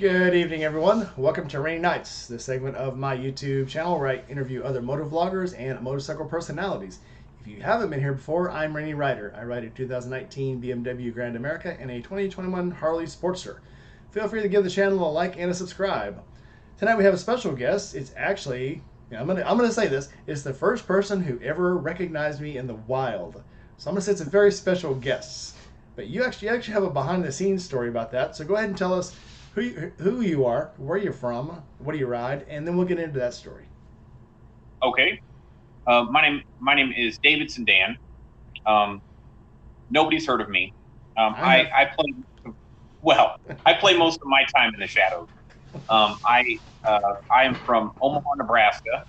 Good evening, everyone. Welcome to Rainy Nights, the segment of my YouTube channel where I interview other motovloggers and motorcycle personalities. If you haven't been here before, I'm Rainy Rider. I ride a 2019 BMW Grand America and a 2021 Harley Sportster. Feel free to give the channel a like and a subscribe. Tonight we have a special guest. It's actually, I'm gonna say this. It's the first person who ever recognized me in the wild. So I'm gonna say it's a very special guest. But you actually have a behind the scenes story about that. So go ahead and tell us who you are, where you're from, what do you ride, and then we'll get into that story. Okay. My name is Davidson Dan. Nobody's heard of me. I play I play most of my time in the shadows. I am from Omaha, Nebraska,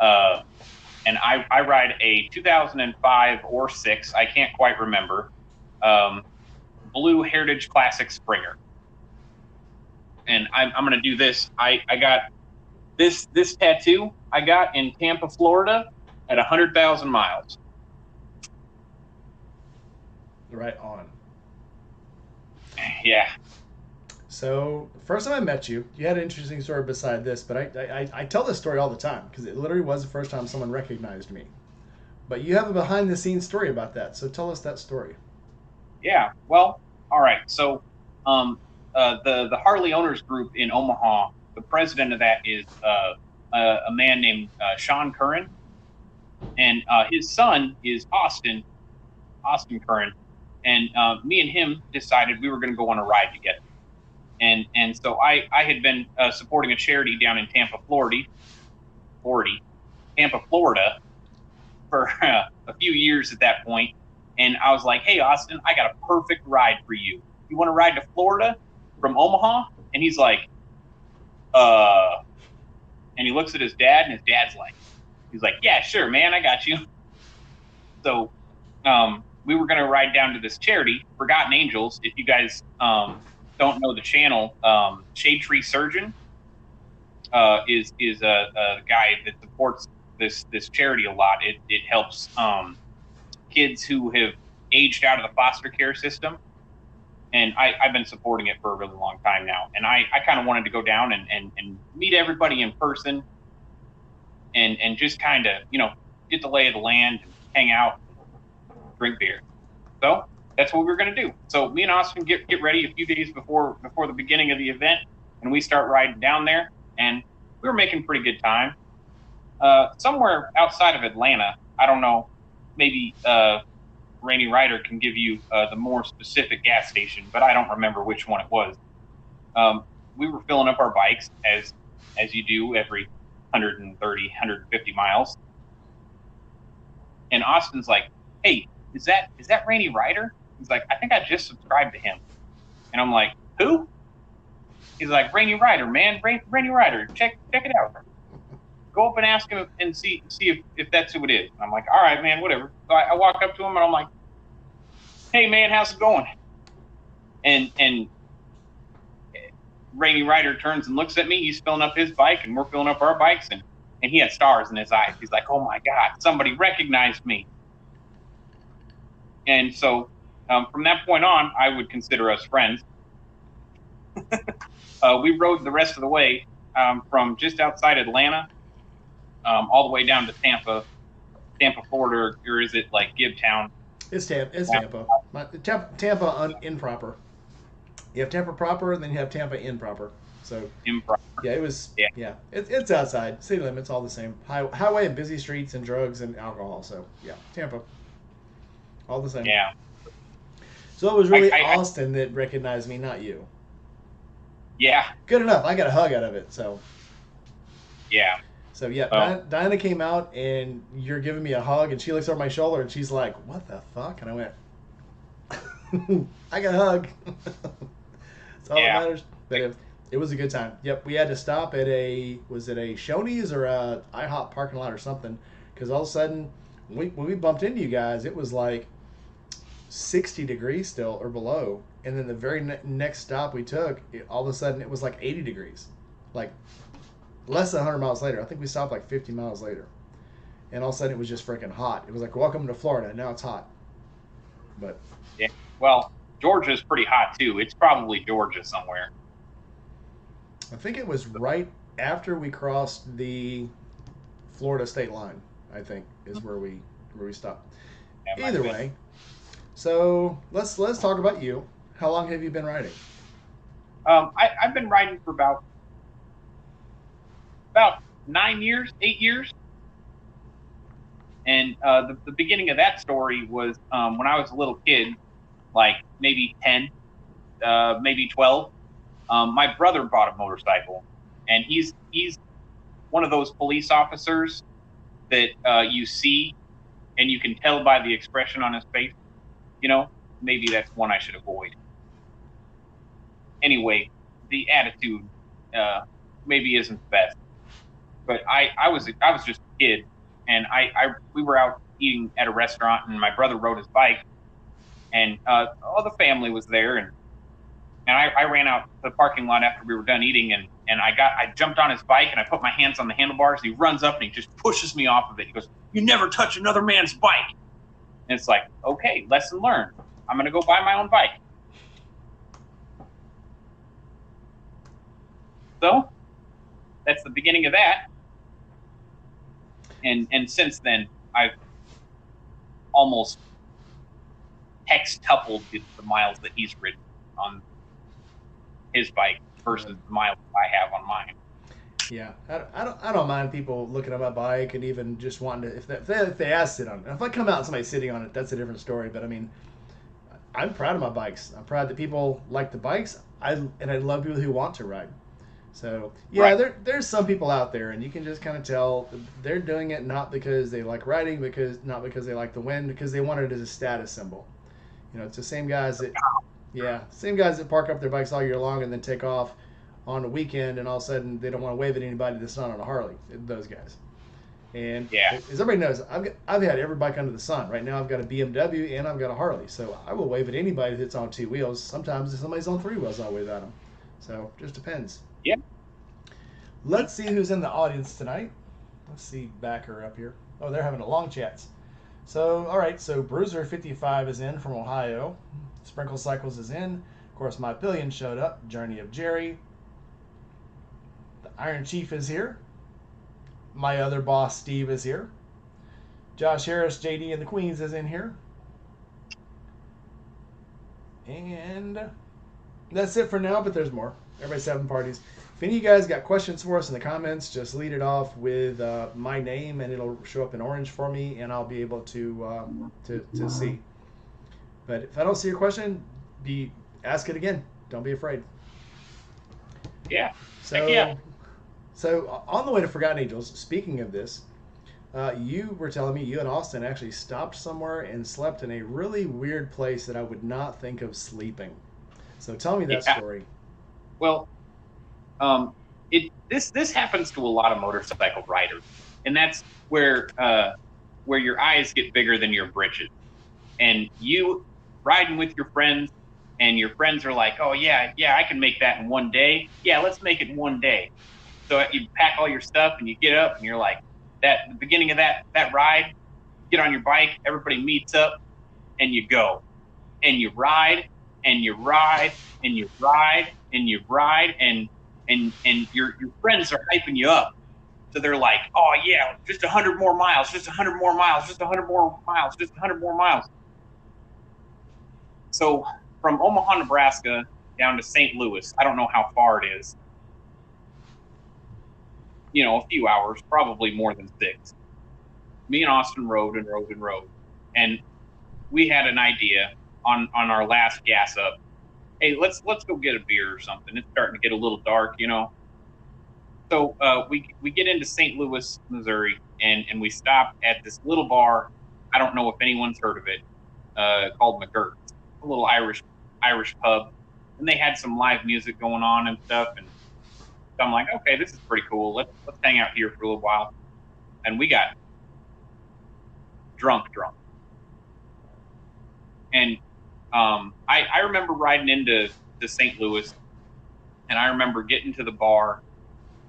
and I ride a 2005 or 6. I can't quite remember. Blue Heritage Classic Springer, and I'm going to do this. I got this tattoo I got in Tampa, Florida, at 100,000 miles. Right on. Yeah. So, first time I met you, you had an interesting story beside this, but I tell this story all the time because it literally was the first time someone recognized me. But you have a behind the scenes story about that, so tell us that story. Yeah. Well, all right. So, the Harley Owners Group in Omaha, the president of that is a man named Sean Curran, and his son is Austin Curran, and me and him decided we were going to go on a ride together. And so I had been supporting a charity down in Tampa, Florida, for a few years at that point. And I was like, hey, Austin, I got a perfect ride for you. You want to ride to Florida from Omaha? And he's like, and he looks at his dad, and his dad's like, he's like, yeah, sure, man, I got you. So we were going to ride down to this charity, Forgotten Angels. If you guys don't know the channel, Shade Tree Surgeon is a guy that supports this charity a lot. It helps kids who have aged out of the foster care system, and I've been supporting it for a really long time now. And I kind of wanted to go down and meet everybody in person, and just kind of get the lay of the land and hang out, and drink beer. So that's what we were going to do. So me and Austin get ready a few days before the beginning of the event, and we start riding down there, and we were making pretty good time. Somewhere outside of Atlanta, I don't know, maybe Rainy Rider can give you the more specific gas station, but I don't remember which one it was. We were filling up our bikes as you do every 130, 150 miles. And Austin's like, hey, is that Rainy Rider? He's like, I think I just subscribed to him. And I'm like, who? He's like, Rainy Rider, man. Rainy Rider. Check it out. Go up and ask him and see if that's who it is. And I'm like, all right, man, whatever. So I walk up to him, and I'm like, hey, man, how's it going? And Rainy Rider turns and looks at me. He's filling up his bike, and we're filling up our bikes, and he had stars in his eyes. He's like, oh my God, somebody recognized me. And so from that point on, I would consider us friends. We rode the rest of the way from just outside Atlanta all the way down to Tampa, Florida, or is it like Gibtown? It's Tampa. Tampa improper. You have Tampa proper, and then you have Tampa improper. So Improper. yeah, it was. Yeah. Yeah, it's outside city limits, all the same. Highway and busy streets and drugs and alcohol. So yeah, Tampa, all the same. Yeah. So it was really Austin that recognized me, not you. Yeah. Good enough. I got a hug out of it. So Yeah. so yeah, Diana came out, and you're giving me a hug, and she looks over my shoulder, and she's like, "What the fuck?" And I went, "I got a hug." That's all that matters. But it was a good time. Yep, we had to stop at was it a Shoney's or a IHOP parking lot or something? Because all of a sudden, when we bumped into you guys, it was like 60 degrees still or below, and then the very next stop we took, all of a sudden it was like 80 degrees, like less than 100 miles later. I think we stopped like 50 miles later, and all of a sudden it was just freaking hot. It was like, welcome to Florida. Now it's hot. But yeah, well, Georgia's pretty hot too. It's probably Georgia somewhere. I think it was right after we crossed the Florida state line. I think is where we stopped. That might Either have been. way, so let's talk about you. How long have you been riding? I've been riding for about 9 years, 8 years. And the beginning of that story was when I was a little kid, like maybe 10, maybe 12. My brother bought a motorcycle, and he's one of those police officers that you see and you can tell by the expression on his face. You know, maybe that's one I should avoid. Anyway, the attitude maybe isn't the best. But I was just a kid, and we were out eating at a restaurant, and my brother rode his bike, and all the family was there, and I ran out to the parking lot after we were done eating, and I jumped on his bike, and I put my hands on the handlebars, and he runs up and he just pushes me off of it. He goes, "You never touch another man's bike." And it's like, okay, lesson learned. I'm gonna go buy my own bike. So that's the beginning of that. And since then, I've almost hextupled the miles that he's ridden on his bike versus the miles I have on mine. Yeah, I don't mind people looking at my bike and even just wanting to if they ask sit on it. If I come out and somebody's sitting on it, that's a different story. But I mean, I'm proud of my bikes. I'm proud that people like the bikes. I love people who want to ride. So yeah, Right. there's some people out there, and you can just kind of tell they're doing it not because they like riding, not because they like the wind, because they want it as a status symbol. You know, it's the same guys that same guys that park up their bikes all year long and then take off on a weekend, and all of a sudden they don't want to wave at anybody that's not on a Harley. Those guys. And Yeah. as everybody knows, I've had every bike under the sun. Right now, I've got a BMW and I've got a Harley, so I will wave at anybody that's on two wheels. Sometimes if somebody's on three wheels, I'll wave at them. So it just depends. Yeah. Let's see who's in the audience tonight. Let's see Backer up here. Oh, they're having a long chats. So, all right. So Bruiser55 is in from Ohio. Sprinkle Cycles is in. Of course, My Billion showed up. Journey of Jerry. The Iron Chief is here. My other boss, Steve, is here. Josh Harris, JD, and the Queens is in here. And that's it for now, but there's more. Everybody's having parties. If any of you guys got questions for us in the comments, just lead it off with my name, and it'll show up in orange for me, and I'll be able to see. But if I don't see your question, ask it again. Don't be afraid. Yeah. So, yeah. So on the way to Forgotten Angels, speaking of this, you were telling me you and Austin actually stopped somewhere and slept in a really weird place that I would not think of sleeping. So tell me that story. Well, this happens to a lot of motorcycle riders, and that's where your eyes get bigger than your britches, and you riding with your friends, and your friends are like, "Oh yeah, I can make that in one day. Yeah, let's make it in one day." So you pack all your stuff and you get up and you're like, the beginning of that ride, get on your bike, everybody meets up, and you go, and you ride, and you ride, and you ride, and you ride, and your friends are hyping you up. So they're like, "Oh yeah, just 100 more miles, just 100 more miles, just 100 more miles, just 100 more miles." So from Omaha, Nebraska down to St. Louis, I don't know how far it is. You know, a few hours, probably more than 6. Me and Austin rode and rode and rode. And we had an idea on our last gas up. Hey, let's go get a beer or something. It's starting to get a little dark, you know. So we get into St. Louis, Missouri, and we stop at this little bar. I don't know if anyone's heard of it, called McGurk's, a little Irish pub. And they had some live music going on and stuff. And so I'm like, okay, this is pretty cool. Let's hang out here for a little while. And we got drunk. And I remember riding into St. Louis, and I remember getting to the bar,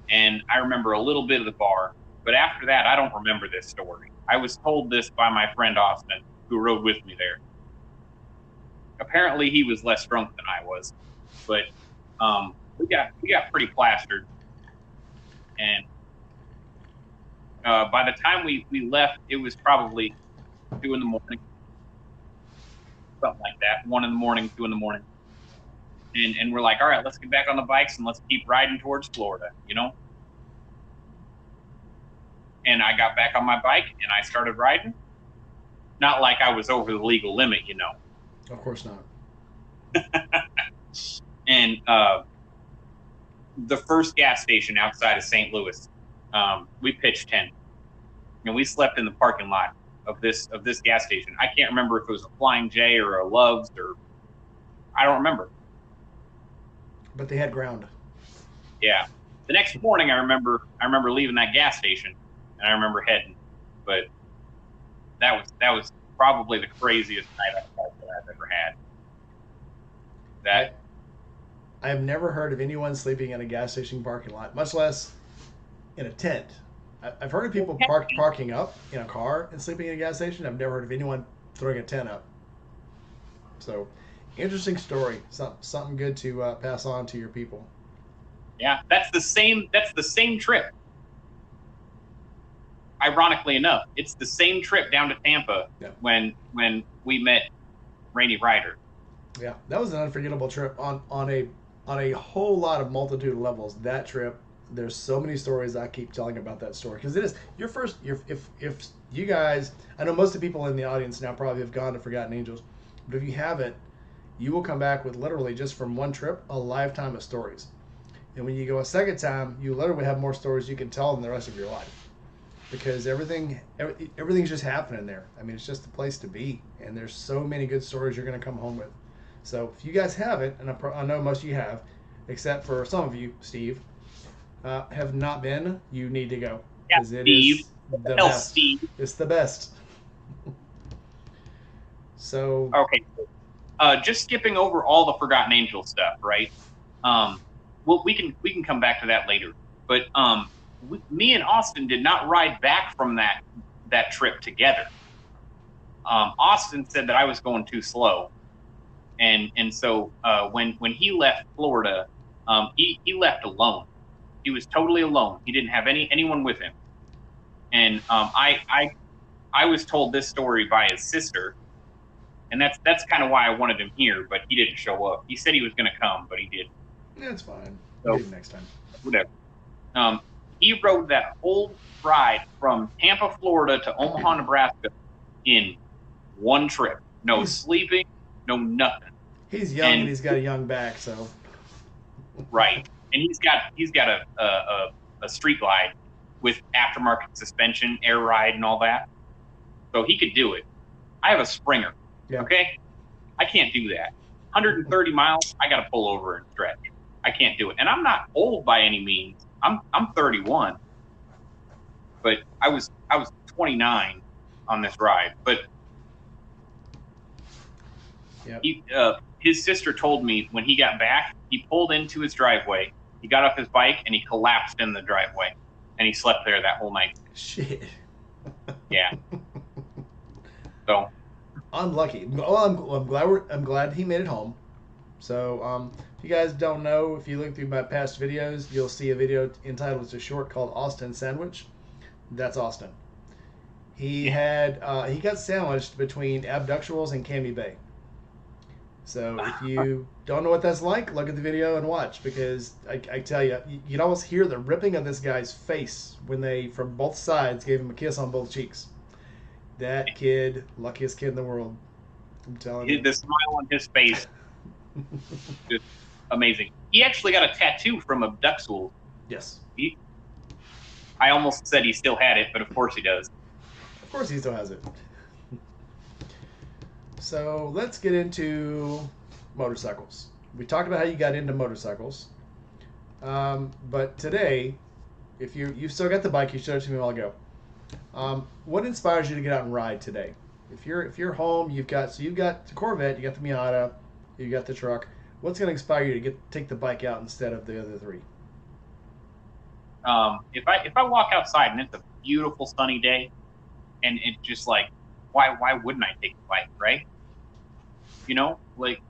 and I remember a little bit of the bar. But after that, I don't remember this story. I was told this by my friend Austin, who rode with me there. Apparently, he was less drunk than I was. But we got pretty plastered, and by the time we left, it was probably 2 in the morning, something like that. 1 in the morning, 2 in the morning, and we're like, all right, let's get back on the bikes and let's keep riding towards Florida, you know. And I got back on my bike and I started riding. Not like I was over the legal limit, you know. Of course not. And the first gas station outside of St. Louis, we pitched tent, and we slept in the parking lot of this gas station. I can't remember if it was a Flying J or a Love's, or I don't remember. But they had ground. Yeah. The next morning, I remember leaving that gas station, and I remember heading. But that was probably the craziest night I've ever had. I have never heard of anyone sleeping in a gas station parking lot, much less in a tent. I've heard of people parking up in a car and sleeping in a gas station. I've never heard of anyone throwing a tent up. So, interesting story. Something good to pass on to your people. Yeah, that's the same trip. Ironically enough, it's the same trip down to Tampa when we met Rainy Rider. Yeah, that was an unforgettable trip on a whole lot of multitude of levels. That trip, there's so many stories I keep telling about that story because it is your first. If you guys, I know most of the people in the audience now probably have gone to Forgotten Angels, but if you haven't, you will come back with literally just from one trip a lifetime of stories. And when you go a second time, you literally have more stories you can tell in the rest of your life. Because everything's just happening there. I mean, it's just the place to be, and there's so many good stories you're going to come home with. So if you guys haven't, and I know most of you have, except for some of you, Steve, have not been, you need to go. Yeah, Steve. The best. Steve. It's the best. So okay, just skipping over all the Forgotten Angel stuff, right? Well, we can come back to that later, but me and Austin did not ride back from that trip together. Austin said that I was going too slow, and so when he left Florida, he left alone. He was totally alone. He didn't have anyone with him, and I was told this story by his sister, and that's kind of why I wanted him here, but he didn't show up. He said he was going to come, but he didn't. That's fine. So, maybe next time. Whatever. He rode that whole ride from Tampa, Florida to Omaha, Nebraska in one trip. No sleeping, no nothing. He's young and he's got a young back, so. Right. And he's got a street glide with aftermarket suspension, air ride, and all that. So he could do it. I have a Springer. Yeah. Okay? I can't do that. 130 miles, I got to pull over and stretch. I can't do it. And I'm not old by any means. I'm 31, but I was 29 on this ride. But his sister told me when he got back, he pulled into his driveway, he got off his bike, and he collapsed in the driveway, and he slept there that whole night. Shit. Yeah. So. Unlucky. Well, I'm glad he made it home. So, if you guys don't know, if you look through my past videos, you'll see a video entitled, it's a short called Austin Sandwich. That's Austin. He got sandwiched between Abductuals and Cami Bay. So if you don't know what that's like, look at the video and watch, because I tell you, you'd almost hear the ripping of this guy's face when they, from both sides, gave him a kiss on both cheeks. That kid, luckiest kid in the world. I'm telling you. The smile on his face. Just amazing. He actually got a tattoo from Abductuals. Yes. I almost said he still had it, but of course he does. Of course he still has it. So let's get into motorcycles. We talked about how you got into motorcycles. But today, if you've still got the bike, you showed it to me a while ago. What inspires you to get out and ride today? If you're home, you've got the Corvette, you got the Miata, you got the truck. What's going to inspire you to take the bike out instead of the other three? If I walk outside and it's a beautiful sunny day, and it's just like, why wouldn't I take the bike, right? You know, like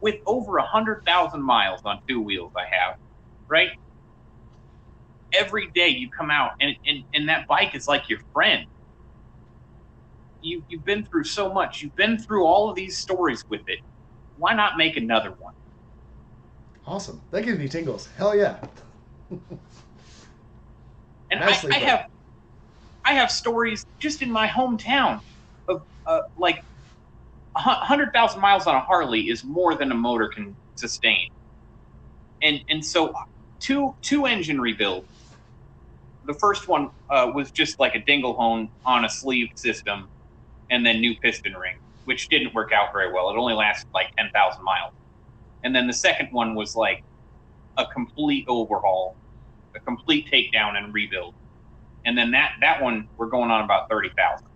with over 100,000 miles on two wheels I have, right? Every day you come out and that bike is like your friend. You've been through so much. You've been through all of these stories with it. Why not make another one? Awesome. That gives me tingles. Hell yeah. And I have stories just in my hometown of like 100,000 miles on a Harley is more than a motor can sustain. And so two engine rebuilds. The first one was just like a dingle hone on a sleeve system, and then new piston ring, which didn't work out very well. It only lasted like 10,000 miles. And then the second one was like a complete overhaul, a complete takedown and rebuild. And then that one, we're going on about 30,000.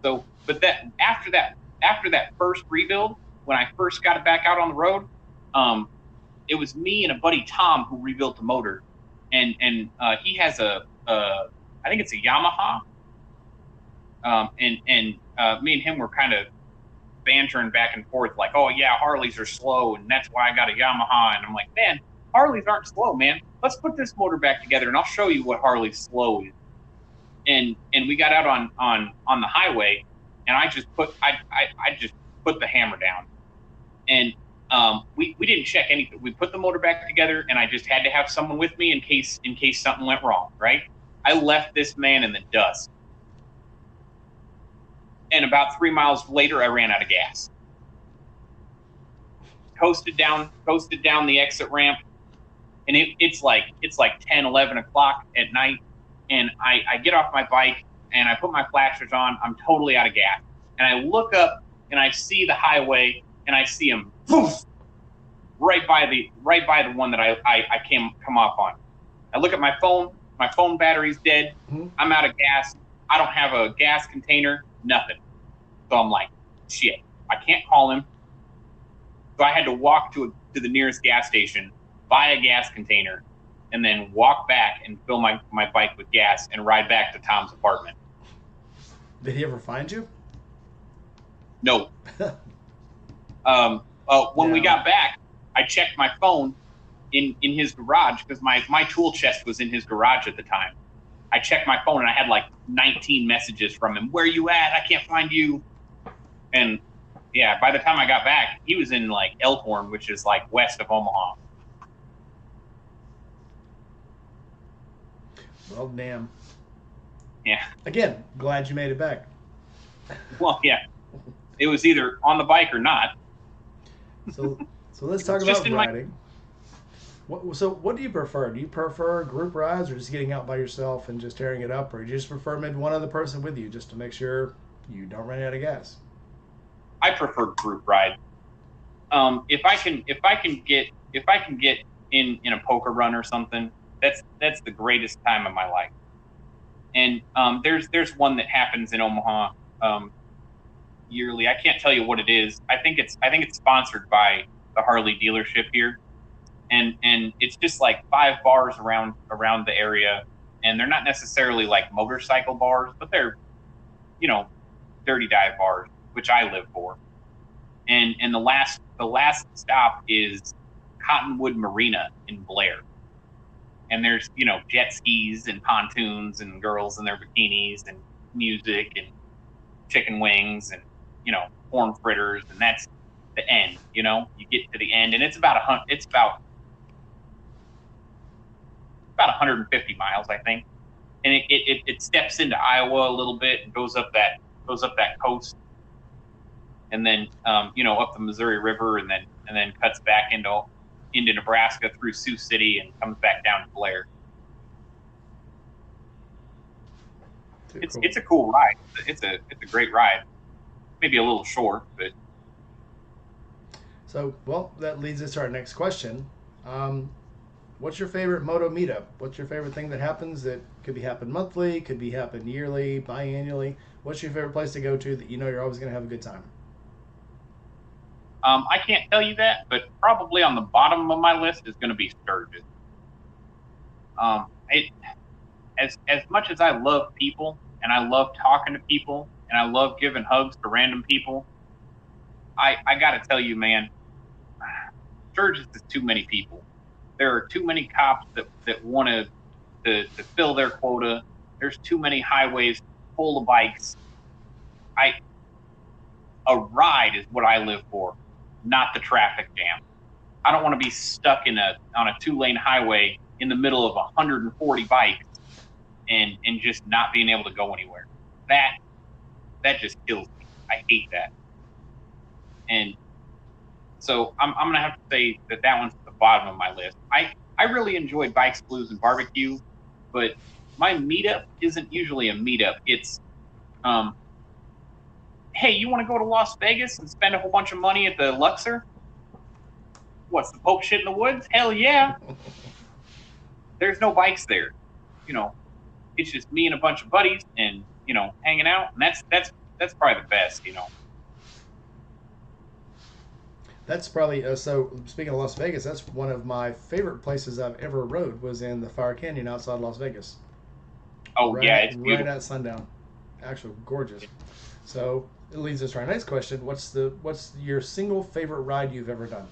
So, but that after that first rebuild, when I first got it back out on the road, it was me and a buddy Tom who rebuilt the motor, and he has I think it's a Yamaha. And me and him were kind of bantering back and forth, like, oh yeah, Harleys are slow, and that's why I got a Yamaha. And I'm like, man, Harleys aren't slow, man. Let's put this motor back together, and I'll show you what Harley's slow is. And we got out on the highway, and I just put the hammer down, and we didn't check anything. We put the motor back together, and I just had to have someone with me in case something went wrong. Right? I left this man in the dust. And about 3 miles later, I ran out of gas. Coasted down the exit ramp, and it's like 10, 11 o'clock at night, and I get off my bike and I put my flashers on. I'm totally out of gas, and I look up and I see the highway, and I see him poof, right by the one that I come off on. I look at my phone. My phone battery's dead. Mm-hmm. I'm out of gas. I don't have a gas container. Nothing. So I'm like, shit, I can't call him. So I had to walk to the nearest gas station, buy a gas container, and then walk back and fill my bike with gas and ride back to Tom's apartment. Did he ever find you? No. When we got back, I checked my phone in his garage, because my tool chest was in his garage at the time. I checked my phone and I had like 19 messages from him. Where you at? I can't find you. And yeah, by the time I got back, he was in like Elkhorn, which is like west of Omaha. Well, damn. Yeah. Again, glad you made it back. Well, yeah. It was either on the bike or not. So let's talk about riding. What do you prefer? Do you prefer group rides, or just getting out by yourself and just tearing it up, or do you just prefer maybe one other person with you just to make sure you don't run out of gas? I prefer group ride. If I can get in a poker run or something, that's the greatest time of my life. And there's one that happens in Omaha yearly. I can't tell you what it is. I think it's sponsored by the Harley dealership here. And it's just like 5 bars around the area, and they're not necessarily like motorcycle bars, but they're, dirty dive bars, which I live for. And the last stop is Cottonwood Marina in Blair. And there's, jet skis and pontoons and girls in their bikinis and music and chicken wings and, corn fritters, and that's the end. You get to the end, and it's about 150 miles, I think, and it steps into Iowa a little bit and goes up that coast, and then up the Missouri River, and then cuts back into Nebraska through Sioux City and comes back down to Blair. It's a cool ride. It's a great ride. Maybe a little short, but. So, well, that leads us to our next question. What's your favorite moto meetup? What's your favorite thing that happens that could be happen monthly, could be happen yearly, biannually? What's your favorite place to go to that you're always going to have a good time? I can't tell you that, but probably on the bottom of my list is going to be Sturgis. As much as I love people, and I love talking to people, and I love giving hugs to random people, I got to tell you, man, Sturgis is too many people. There are too many cops that want to fill their quota. There's too many highways full of bikes. A ride is what I live for, not the traffic jam. I don't want to be stuck on a 2-lane highway in the middle of 140 bikes and just not being able to go anywhere. That just kills me. I hate that. And so I'm gonna have to say that one's at the bottom of my list. I really enjoy Bikes, Blues, and Barbecue, but my meetup isn't usually a meetup. It's hey, you want to go to Las Vegas and spend a whole bunch of money at the Luxor? What's the Pope shit in the woods? Hell yeah. There's no bikes there. It's just me and a bunch of buddies and, hanging out. And that's probably the best, That's probably, so speaking of Las Vegas, that's one of my favorite places I've ever rode was in the Fire Canyon outside Las Vegas. Oh, right, yeah, it's beautiful. Right at sundown. Actually, gorgeous. So it leads us to our next question. What's your single favorite ride you've ever done?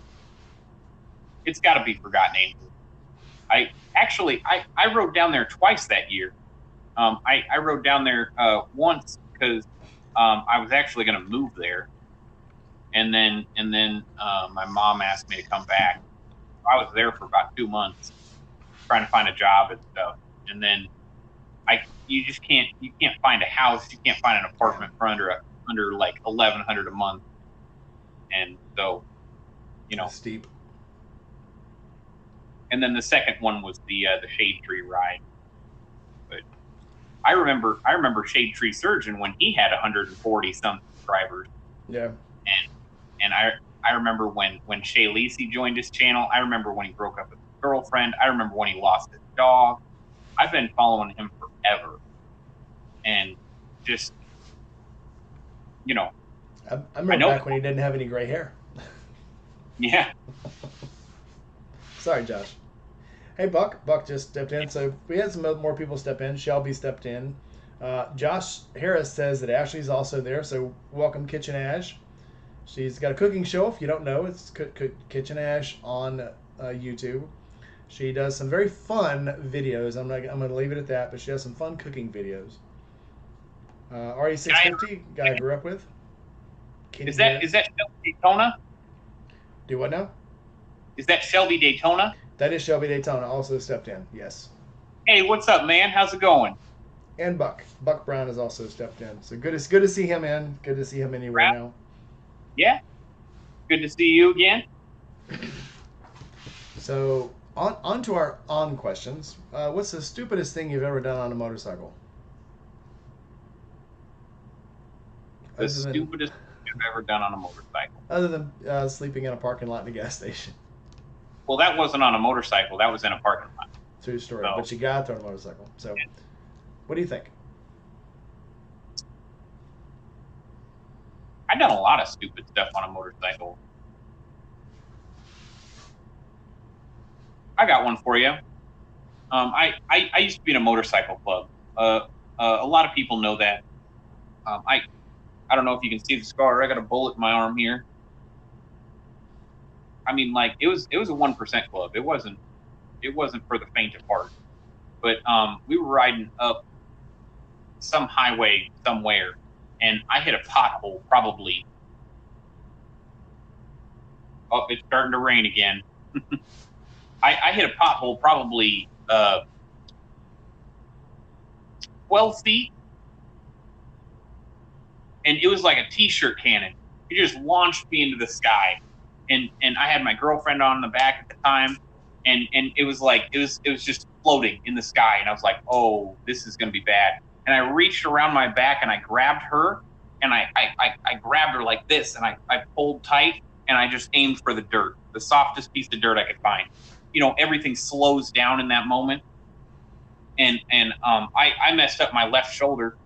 It's got to be Forgotten Angels. I rode down there twice that year. I rode down there once because I was actually going to move there. And then my mom asked me to come back. I was there for about 2 months trying to find a job and stuff. And then you can't find a house. You can't find an apartment for under like $1,100 a month. And so, steep. And then the second one was the Shade Tree ride. But I remember Shade Tree Surgeon when he had 140 some subscribers. Yeah. And I remember when Shay Lacey joined his channel. I remember when he broke up with his girlfriend. I remember when he lost his dog. I've been following him forever. And just, I remember back when he didn't have any gray hair. Yeah. Sorry, Josh. Hey, Buck. Buck just stepped in. So we had some more people step in. Shelby stepped in. Josh Harris says that Ashley's also there. So welcome, Kitchen Ash. She's got a cooking show. If you don't know, it's Kitchen Ash on YouTube. She does some very fun videos. I'm going to leave it at that, but she does some fun cooking videos. RE650, guy I grew up with. Is that Shelby Daytona? Do what now? Is that Shelby Daytona? That is Shelby Daytona. Also stepped in. Yes. Hey, what's up, man? How's it going? And Buck Brown has also stepped in. So good to see him in. Good to see him anywhere now. Yeah. Good to see you again. So on to our questions. What's the stupidest thing you've ever done on a motorcycle? The stupidest thing I've ever done on a motorcycle. Other than sleeping in a parking lot in a gas station. Well, that wasn't on a motorcycle. That was in a parking lot. True story. So, but you got there on a motorcycle. So, yeah. What do you think? I've done a lot of stupid stuff on a motorcycle. I got one for you. I used to be in a motorcycle club. A lot of people know that. I don't know if you can see the scar. I got a bullet in my arm here. I mean, like it was a 1% club. It wasn't for the faint of heart. But we were riding up some highway somewhere, and I hit a pothole probably. Oh, it's starting to rain again. I hit a pothole probably 12 feet. And it was like a t-shirt cannon. It just launched me into the sky. And I had my girlfriend on the back at the time. And it was like, it was just floating in the sky. And I was like, oh, this is going to be bad. And I reached around my back and I grabbed her. And I grabbed her like this. And I pulled tight and I just aimed for the dirt, the softest piece of dirt I could find. You know, everything slows down in that moment. And I messed up my left shoulder.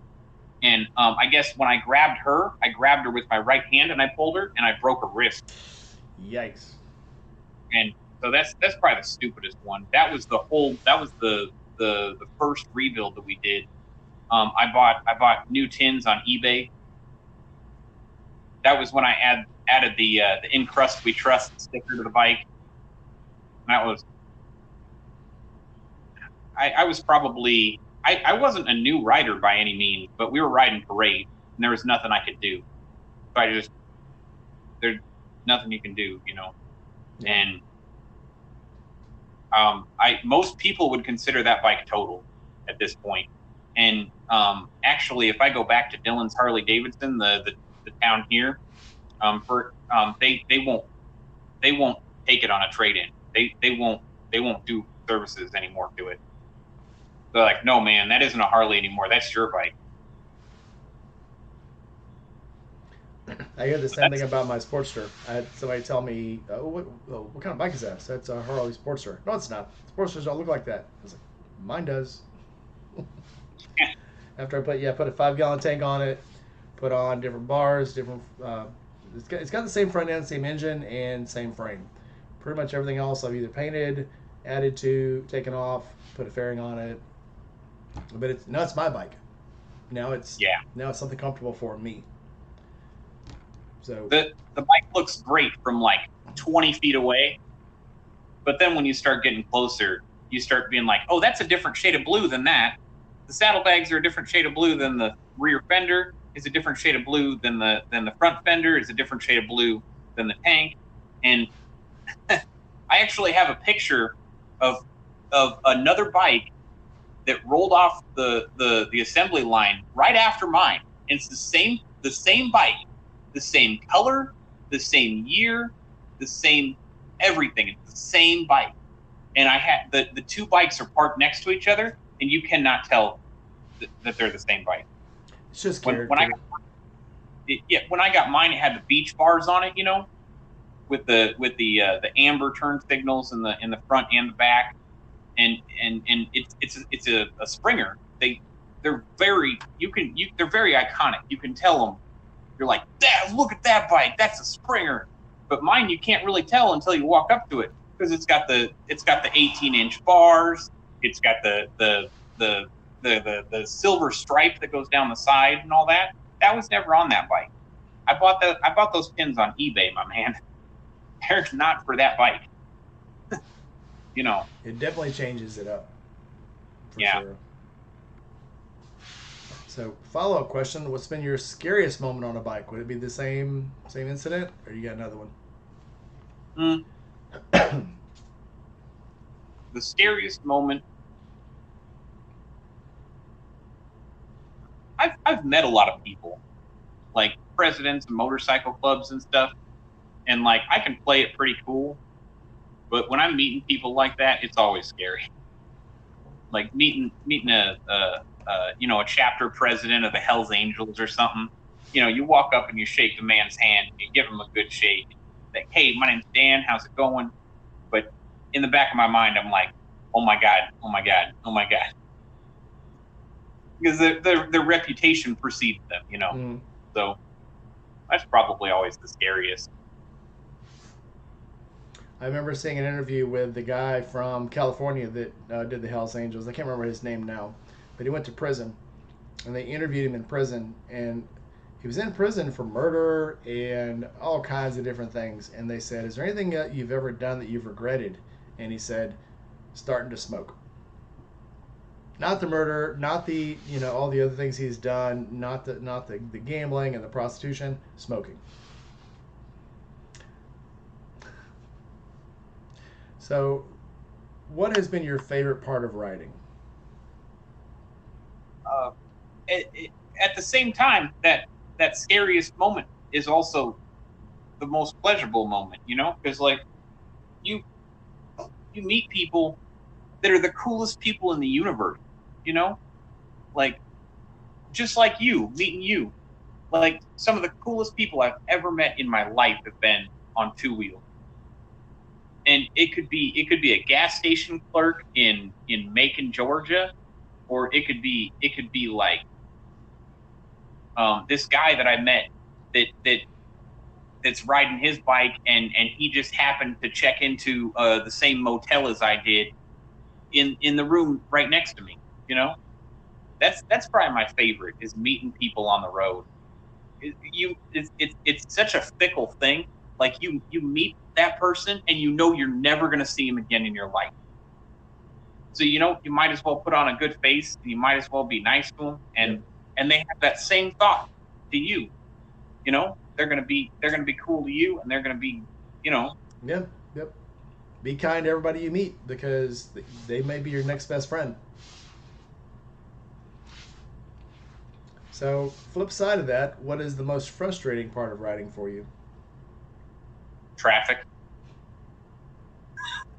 And I guess when I grabbed her with my right hand and I pulled her and I broke her wrist. Yikes. And so that's probably the stupidest one. That was the first rebuild that we did. I bought new tins on eBay. That was when I added the "In Crust We Trust" sticker to the bike. That was. I was probably. I wasn't a new rider by any means, but we were riding parade, and there was nothing I could do. So there's nothing you can do, you know. Yeah. And most people would consider that bike total at this point. And actually, if I go back to Dylan's Harley Davidson, the town here, they won't take it on a trade-in. They won't do services anymore to it. They're like, no, man, that isn't a Harley anymore. That's your bike. I hear the same thing about my Sportster. I had somebody tell me, what kind of bike is that? So that's a Harley Sportster. No, it's not. Sportsters don't look like that. I was like, mine does. After I put a 5-gallon tank on it, put on different bars, different. It's got the same front end, same engine, and same frame. Pretty much everything else I've either painted, added to, taken off, put a fairing on it. But it's my bike. Now it's something comfortable for me. So the bike looks great from like 20 feet away, but then when you start getting closer, you start being like, oh, that's a different shade of blue than that. The saddlebags are a different shade of blue than the rear fender. Is a different shade of blue than the front fender. Is a different shade of blue than the tank. And I actually have a picture of another bike that rolled off the assembly line right after mine. And it's the same bike, the same color, the same year, the same everything. It's the same bike. And I had the two bikes are parked next to each other, and you cannot tell that they're the same bike. It's just when I got mine, it had the beach bars on it, you know, with the amber turn signals in the front and the back, and it's a Springer. They're very iconic. You can tell them. You're like, Dad, look at that bike. That's a Springer. But mine, you can't really tell until you walk up to it, because it's got the 18-inch bars. It's got the silver stripe that goes down the side and all that. That was never on that bike. I bought those pins on eBay, my man. They're not for that bike. You know. It definitely changes it up. For sure. So, follow-up question: what's been your scariest moment on a bike? Would it be the same incident, or you got another one? The scariest moment. I've met a lot of people, like presidents of motorcycle clubs and stuff, and like I can play it pretty cool, but when I'm meeting people like that, it's always scary. Like meeting a chapter president of the Hells Angels or something. You know, you walk up and you shake the man's hand, and you give him a good shake. Like, hey, my name's Dan. How's it going? But in the back of my mind, I'm like, oh my God, oh my God, oh my God. Because their reputation precedes them, you know. Mm. So that's probably always the scariest. I remember seeing an interview with the guy from California that did the Hells Angels. I can't remember his name now, but he went to prison, and they interviewed him in prison, and he was in prison for murder and all kinds of different things. And they said, is there anything that you've ever done that you've regretted? And he said, starting to smoke. Not the murder, not the, all the other things he's done, not the gambling and the prostitution, smoking. So, what has been your favorite part of riding? At the same time, that scariest moment is also the most pleasurable moment, because like you meet people that are the coolest people in the universe, like just like you, meeting you. Like some of the coolest people I've ever met in my life have been on two wheels. And it could be a gas station clerk in Macon, Georgia, or it could be like this guy that I met that's riding his bike and he just happened to check into the same motel as I did in the room right next to me. That's probably my favorite, is meeting people on the road, it's such a fickle thing. Like you meet that person and you know you're never going to see him again in your life. So you might as well put on a good face. You might as well be nice to them, and they have that same thought to you. They're gonna be cool to you, and they're gonna be, Yep. Yep. Be kind to everybody you meet because they may be your next best friend. So, flip side of that, what is the most frustrating part of riding for you? traffic.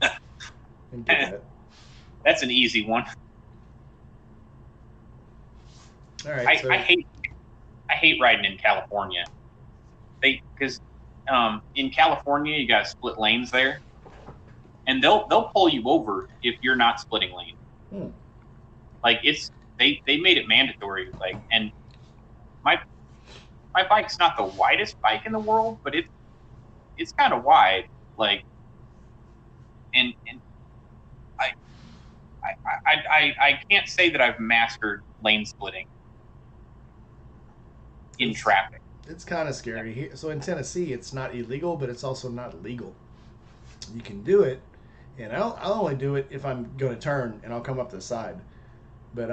And get that. That's an easy one. All right. I hate riding in California. Because in California you got to split lanes there, and they'll pull you over if you're not splitting lanes. Like they made it mandatory. Like, and my bike's not the widest bike in the world, but it's kind of wide. Like, and I can't say that I've mastered lane splitting in traffic. It's kind of scary. So in Tennessee, it's not illegal, but it's also not legal. You can do it, and I'll only do it if I'm going to turn and I'll come up the side. But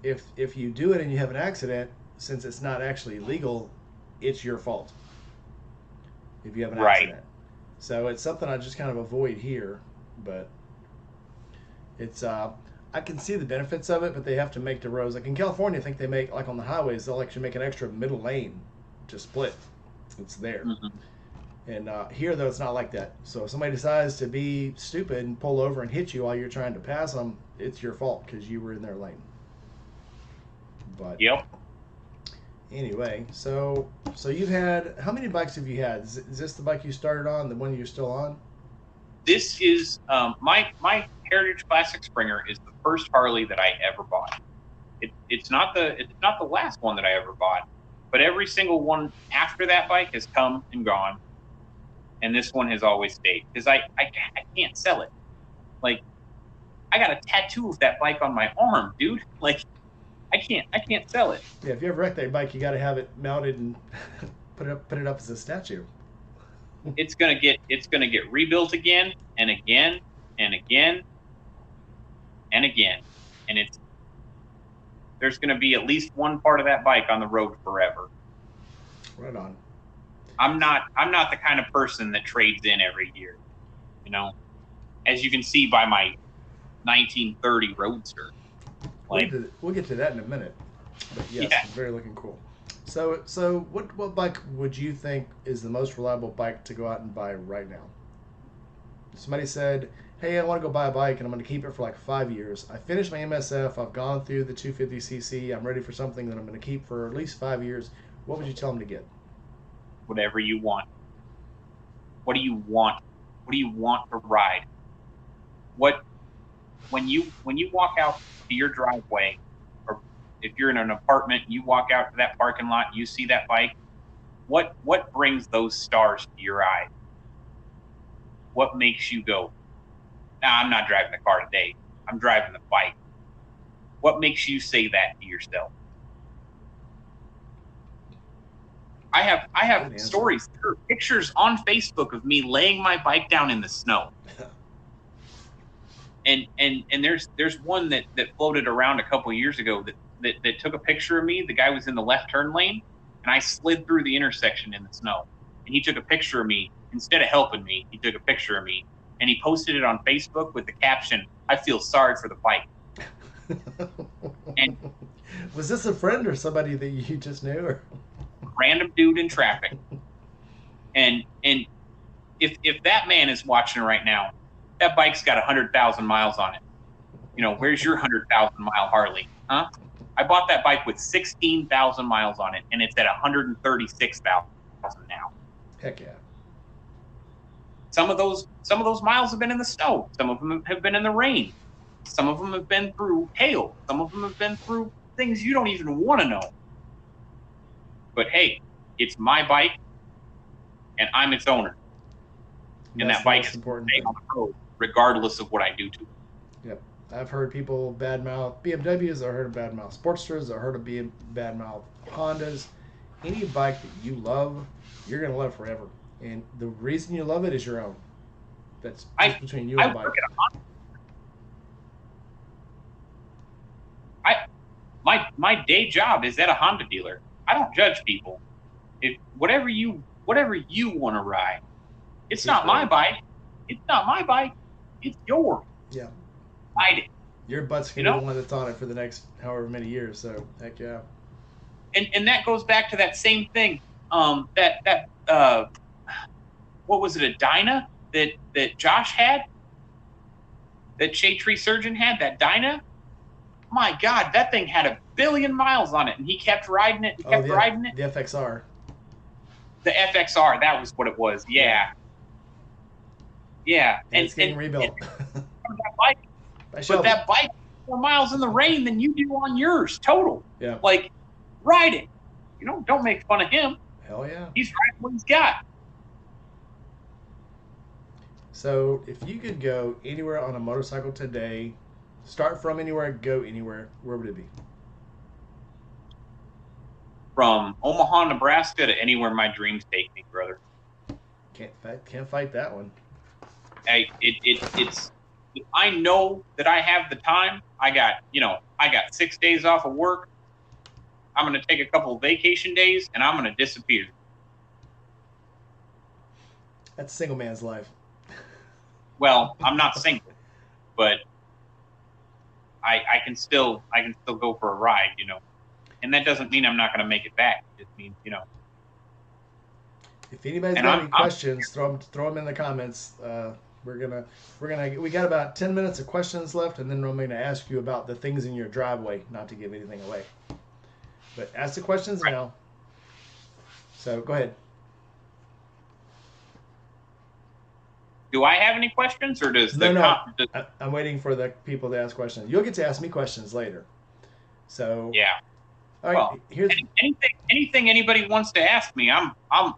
if you do it and you have an accident, since it's not actually legal, it's your fault. If you have an accident, so it's something I just kind of avoid here. But it's I can see the benefits of it, but they have to make the roads. Like in California, I think they make, like on the highways, they'll actually make an extra middle lane to split. It's there. And here, though, it's not like that. So if somebody decides to be stupid and pull over and hit you while you're trying to pass them, it's your fault because you were in their lane. But anyway, so you've had, how many bikes have you had? Is this the bike you started on, the one you're still on? This is my Heritage Classic Springer is the first Harley that I ever bought. It's not the last one that I ever bought, but every single one after that bike has come and gone, and this one has always stayed because I can't sell it. Like, I got a tattoo of that bike on my arm, dude. Like, I can't sell it. Yeah, if you ever wreck that bike, you got to have it mounted and put it up as a statue. It's gonna get rebuilt again and again and again and again, and there's gonna be at least one part of that bike on the road forever. Right on. I'm not the kind of person that trades in every year, as you can see by my 1930 Roadster. Like, we'll get to that in a minute. But yes, it's very looking cool. So what bike would you think is the most reliable bike to go out and buy right now? Somebody said, hey, I want to go buy a bike and I'm going to keep it for like 5 years. I finished my MSF. I've gone through the 250cc. I'm ready for something that I'm going to keep for at least 5 years. What would you tell them to get? Whatever you want. What do you want? What do you want to ride? When you walk out to your driveway, or if you're in an apartment, you walk out to that parking lot, you see that bike, what brings those stars to your eye? What makes you go, nah, I'm not driving the car today. I'm driving the bike. What makes you say that to yourself? I have stories, pictures on Facebook of me laying my bike down in the snow. And there's one that floated around a couple of years ago that took a picture of me. The guy was in the left turn lane, and I slid through the intersection in the snow. And he took a picture of me. Instead of helping me, he took a picture of me, and he posted it on Facebook with the caption, "I feel sorry for the bike." And was this a friend or somebody that you just knew? Or? Random dude in traffic. And if that man is watching right now, that bike's got 100,000 miles on it. Where's your 100,000 mile Harley? Huh? I bought that bike with 16,000 miles on it, and it's at 136,000 now. Heck yeah. Some of those miles have been in the snow. Some of them have been in the rain. Some of them have been through hail. Some of them have been through things you don't even want to know. But hey, it's my bike, and I'm its owner. And that bike is staying on the road, regardless of what I do to it. Yep. I've heard people badmouth BMWs. I've heard of badmouth Sportsters. I've heard of badmouth Hondas. any bike that you love, you're gonna love forever, and the reason you love it is your own. That's just between you and the bike. My day job is at a Honda dealer. I don't judge people. If whatever you want to ride, it's not my bike. It's not my bike. It's yours. Yeah. Ride it. Your butt's gonna be the one that's on it for the next however many years. So heck yeah. And that goes back to that same thing. What was it? A Dyna that Josh had. That Shade Tree Surgeon had. That Dyna. My God, that thing had 1 billion miles on it, and he kept riding it. Riding it. The FXR. The FXR. That was what it was. Yeah. Yeah. And it's getting rebuilt. That bike, but that bike, more miles in the rain than you do on yours total. Yeah. Like, ride it. Don't make fun of him. Hell yeah. He's riding what he's got. So, if you could go anywhere on a motorcycle today, start from anywhere, go anywhere, where would it be? From Omaha, Nebraska to anywhere my dreams take me, brother. Can't fight that one. Hey, it's. I know that I have the time. I got 6 days off of work. I'm going to take a couple of vacation days, and I'm going to disappear. That's a single man's life. Well, I'm not single, but I can still go for a ride, and that doesn't mean I'm not going to make it back. It just means, If anybody's got any questions, throw them in the comments. We got about 10 minutes of questions left, and then I'm going to ask you about the things in your driveway, not to give anything away. But ask the questions now. So go ahead. Do I have any questions, or does I'm waiting for the people to ask questions. You'll get to ask me questions later. So yeah. All right. Well, anything anybody wants to ask me, I'm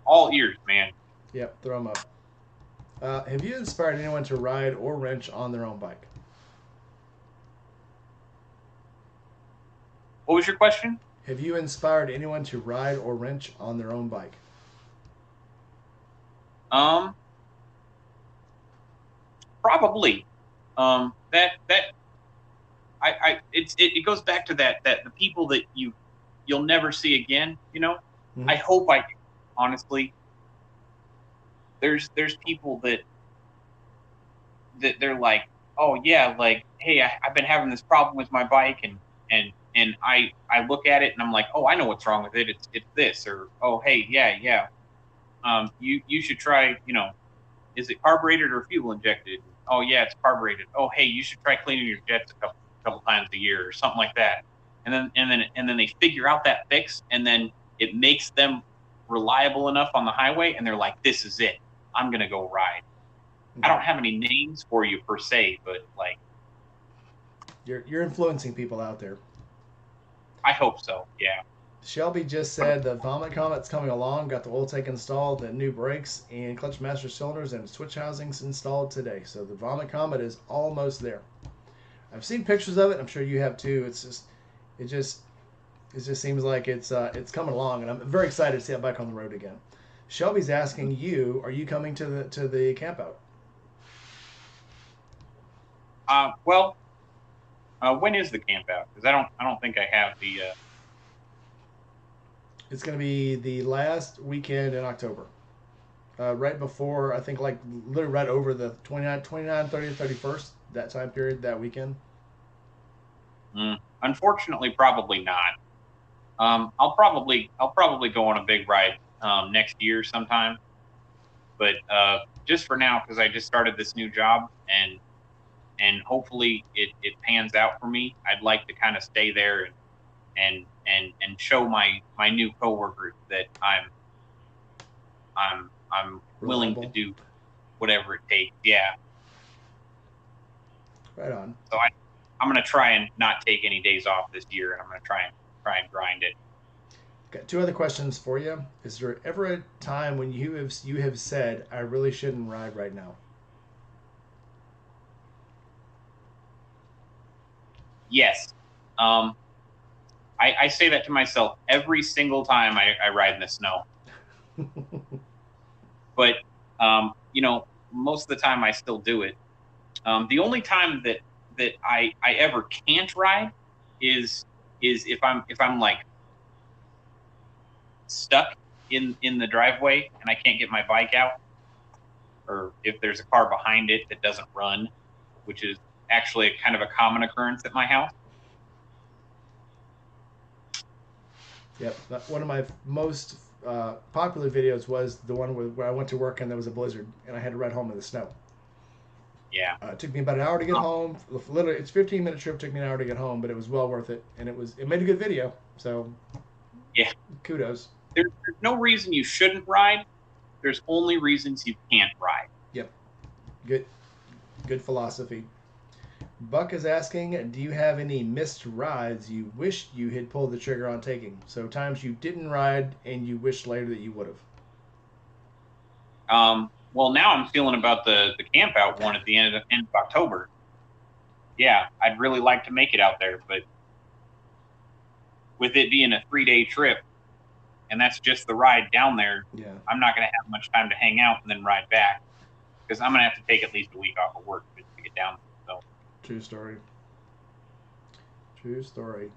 all ears, man. Yep, throw them up. Have you inspired anyone to ride or wrench on their own bike? What was your question? Have you inspired anyone to ride or wrench on their own bike? Probably. It goes back to that the people that you'll never see again, Mm-hmm. I hope honestly. There's people that they're like, oh yeah, like, hey, I've been having this problem with my bike, and I look at it and I'm like, oh, I know what's wrong with it. It's this, or oh, hey, yeah. You should try, is it carbureted or fuel injected? Oh yeah, it's carbureted. Oh hey, you should try cleaning your jets a couple times a year or something like that. And then they figure out that fix, and then it makes them reliable enough on the highway, and they're like, this is it. I'm gonna go ride. Mm-hmm. I don't have any names for you per se, but like, you're influencing people out there. I hope so. Yeah. Shelby just said the Vomit Comet's coming along. Got the oil tank installed, the new brakes and clutch master cylinders and switch housings installed today. So the Vomit Comet is almost there. I've seen pictures of it. I'm sure you have too. It just seems like it's coming along, and I'm very excited to see that bike on the road again. Shelby's asking you, are you coming to the camp out? When is the camp out? Because I don't think I have the. It's going to be the last weekend in October, right before, I think, like literally right over the 29, 30, 31st, that time period, that weekend. Unfortunately, probably not. I'll probably go on a big ride next year sometime, but just for now, because I just started this new job, and hopefully it pans out for me. I'd like to kind of stay there and show my new coworkers that I'm willing to do whatever it takes. Yeah. Right on. So I'm gonna try and not take any days off this year, and I'm gonna try and grind it. Got two other questions for you. Is there ever a time when you have said, I really shouldn't ride right now? Yes. I say that to myself every single time I ride in the snow. But, you know, most of the time I still do it. The only time that I ever can't ride is if I'm like stuck in the driveway and I can't get my bike out, or if there's a car behind it that doesn't run, which is actually a kind of a common occurrence at my house. Yep, one of my most popular videos was the one where I went to work and there was a blizzard and I had to ride home in the snow. Yeah. It took me about an hour to get home. Literally, it's 15-minute trip. Took me an hour to get home, but it was well worth it, and it made a good video. So, yeah, kudos. There's no reason you shouldn't ride. There's only reasons you can't ride. Yep, good philosophy. Buck is asking, do you have any missed rides you wished you had pulled the trigger on taking? So times you didn't ride and you wished later that you would have. Well, now I'm feeling about the camp out one at the end of October. Yeah, I'd really like to make it out there, but with it being a 3-day trip, and that's just the ride down there, yeah, I'm not going to have much time to hang out and then ride back, because I'm going to have to take at least a week off of work to get down there. So. True story. True story.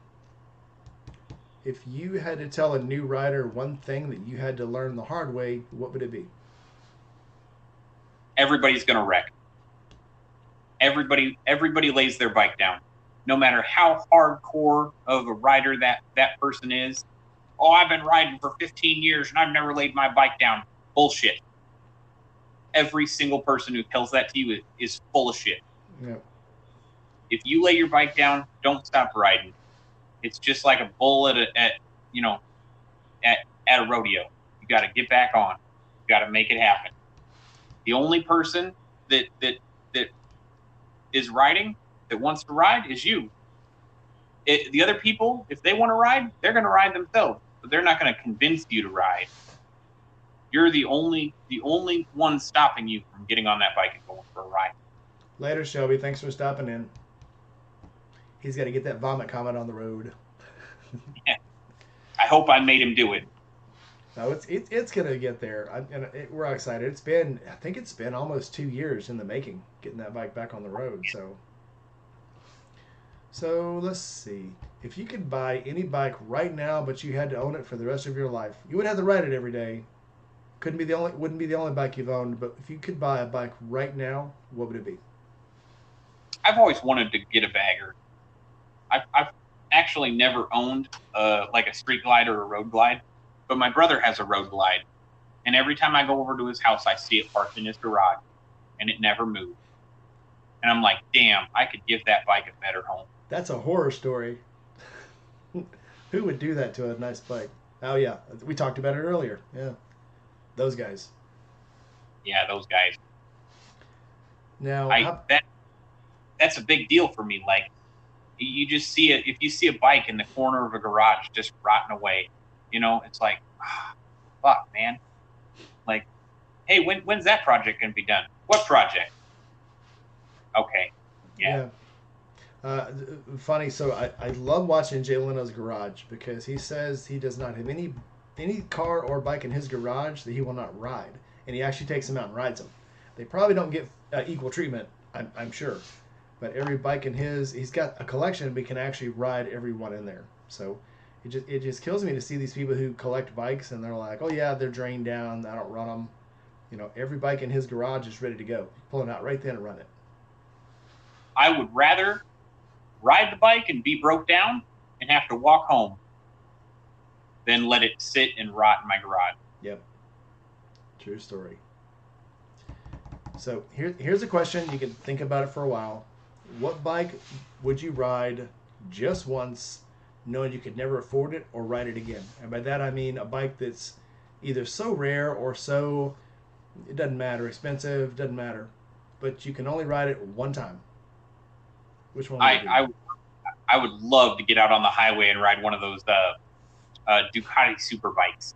If you had to tell a new rider one thing that you had to learn the hard way, what would it be? Everybody's going to wreck. Everybody lays their bike down. No matter how hardcore of a rider that person is. Oh, I've been riding for 15 years and I've never laid my bike down. Bullshit. Every single person who tells that to you is full of shit. Yeah. If you lay your bike down, don't stop riding. It's just like a bull at a rodeo. You got to get back on. You got to make it happen. The only person that is riding, that wants to ride, is you. The other people, if they want to ride, they're going to ride themselves, but they're not going to convince you to ride. You're the only one stopping you from getting on that bike and going for a ride. Later, Shelby. Thanks for stopping in. He's got to get that vomit comment on the road. Yeah. I hope I made him do it. No, it's gonna get there. We're excited. I think it's been almost 2 years in the making, getting that bike back on the road. So let's see. If you could buy any bike right now, but you had to own it for the rest of your life, you would have to ride it every day. Wouldn't be the only bike you've owned, but if you could buy a bike right now, what would it be? I've always wanted to get a bagger. I've actually never owned like a street glide or a road glide. But my brother has a road glide, and every time I go over to his house, I see it parked in his garage, and it never moved. And I'm like, damn, I could give that bike a better home. That's a horror story. Who would do that to a nice bike? Oh, yeah. We talked about it earlier. Yeah. Those guys. Yeah, those guys. Now, that's a big deal for me. Like, you just see it. If you see a bike in the corner of a garage just rotting away, you know, it's like, fuck, man. Like, hey, when's that project going to be done? What project? Okay. Yeah. Funny. So I love watching Jay Leno's garage because he says he does not have any car or bike in his garage that he will not ride. And he actually takes them out and rides them. They probably don't get equal treatment, I'm sure. But every bike in he's got a collection, but he can actually ride every one in there. So it just kills me to see these people who collect bikes and they're like, oh yeah, they're drained down, I don't run them. You know, every bike in his garage is ready to go. Pull it out right then and run it. I would rather ride the bike and be broke down and have to walk home than let it sit and rot in my garage. Yep. True story. So here's a question. You can think about it for a while. What bike would you ride just once, knowing you could never afford it or ride it again? And by that I mean a bike that's either so rare or so, it doesn't matter, expensive, doesn't matter, but you can only ride it one time. Which one would it be? I would love to get out on the highway and ride one of those Ducati super bikes.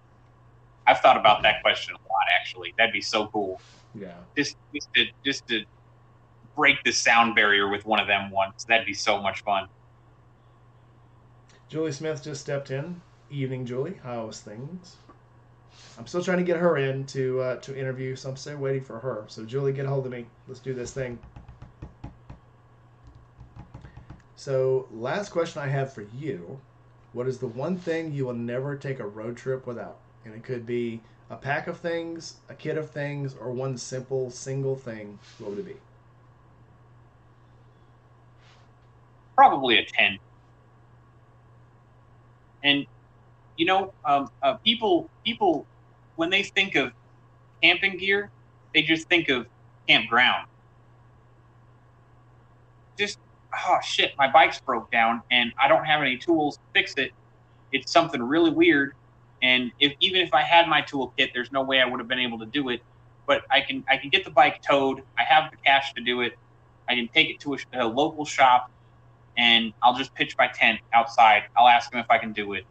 I've thought about that question a lot, actually. That'd be so cool. Yeah. Just to break the sound barrier with one of them once. That'd be so much fun. Julie Smith just stepped in. Evening, Julie. How's things? I'm still trying to get her in to interview, so I'm still waiting for her. So Julie, get a hold of me. Let's do this thing. So last question I have for you: what is the one thing you will never take a road trip without? And it could be a pack of things, a kit of things, or one simple single thing. What would it be? Probably a tent. And people when they think of camping gear, they just think of campground. Just, oh shit, my bike's broke down and I don't have any tools to fix it. It's something really weird. And even if I had my toolkit, there's no way I would have been able to do it. But I can get the bike towed. I have the cash to do it. I can take it to a local shop, and I'll just pitch my tent outside. I'll ask them if I can do it.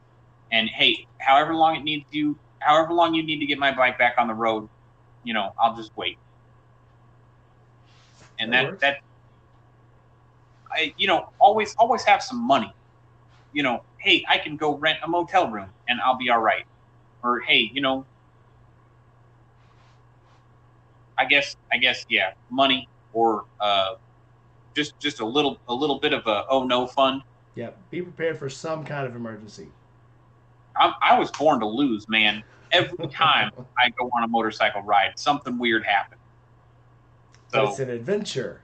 And hey, however long you need to get my bike back on the road, I'll just wait. And that I always have some money. Hey, I can go rent a motel room and I'll be all right. Or hey, I guess yeah, money or just a little bit of a oh no fund. Yeah, be prepared for some kind of emergency. I was born to lose, man. Every time I go on a motorcycle ride, something weird happens. So it's an adventure.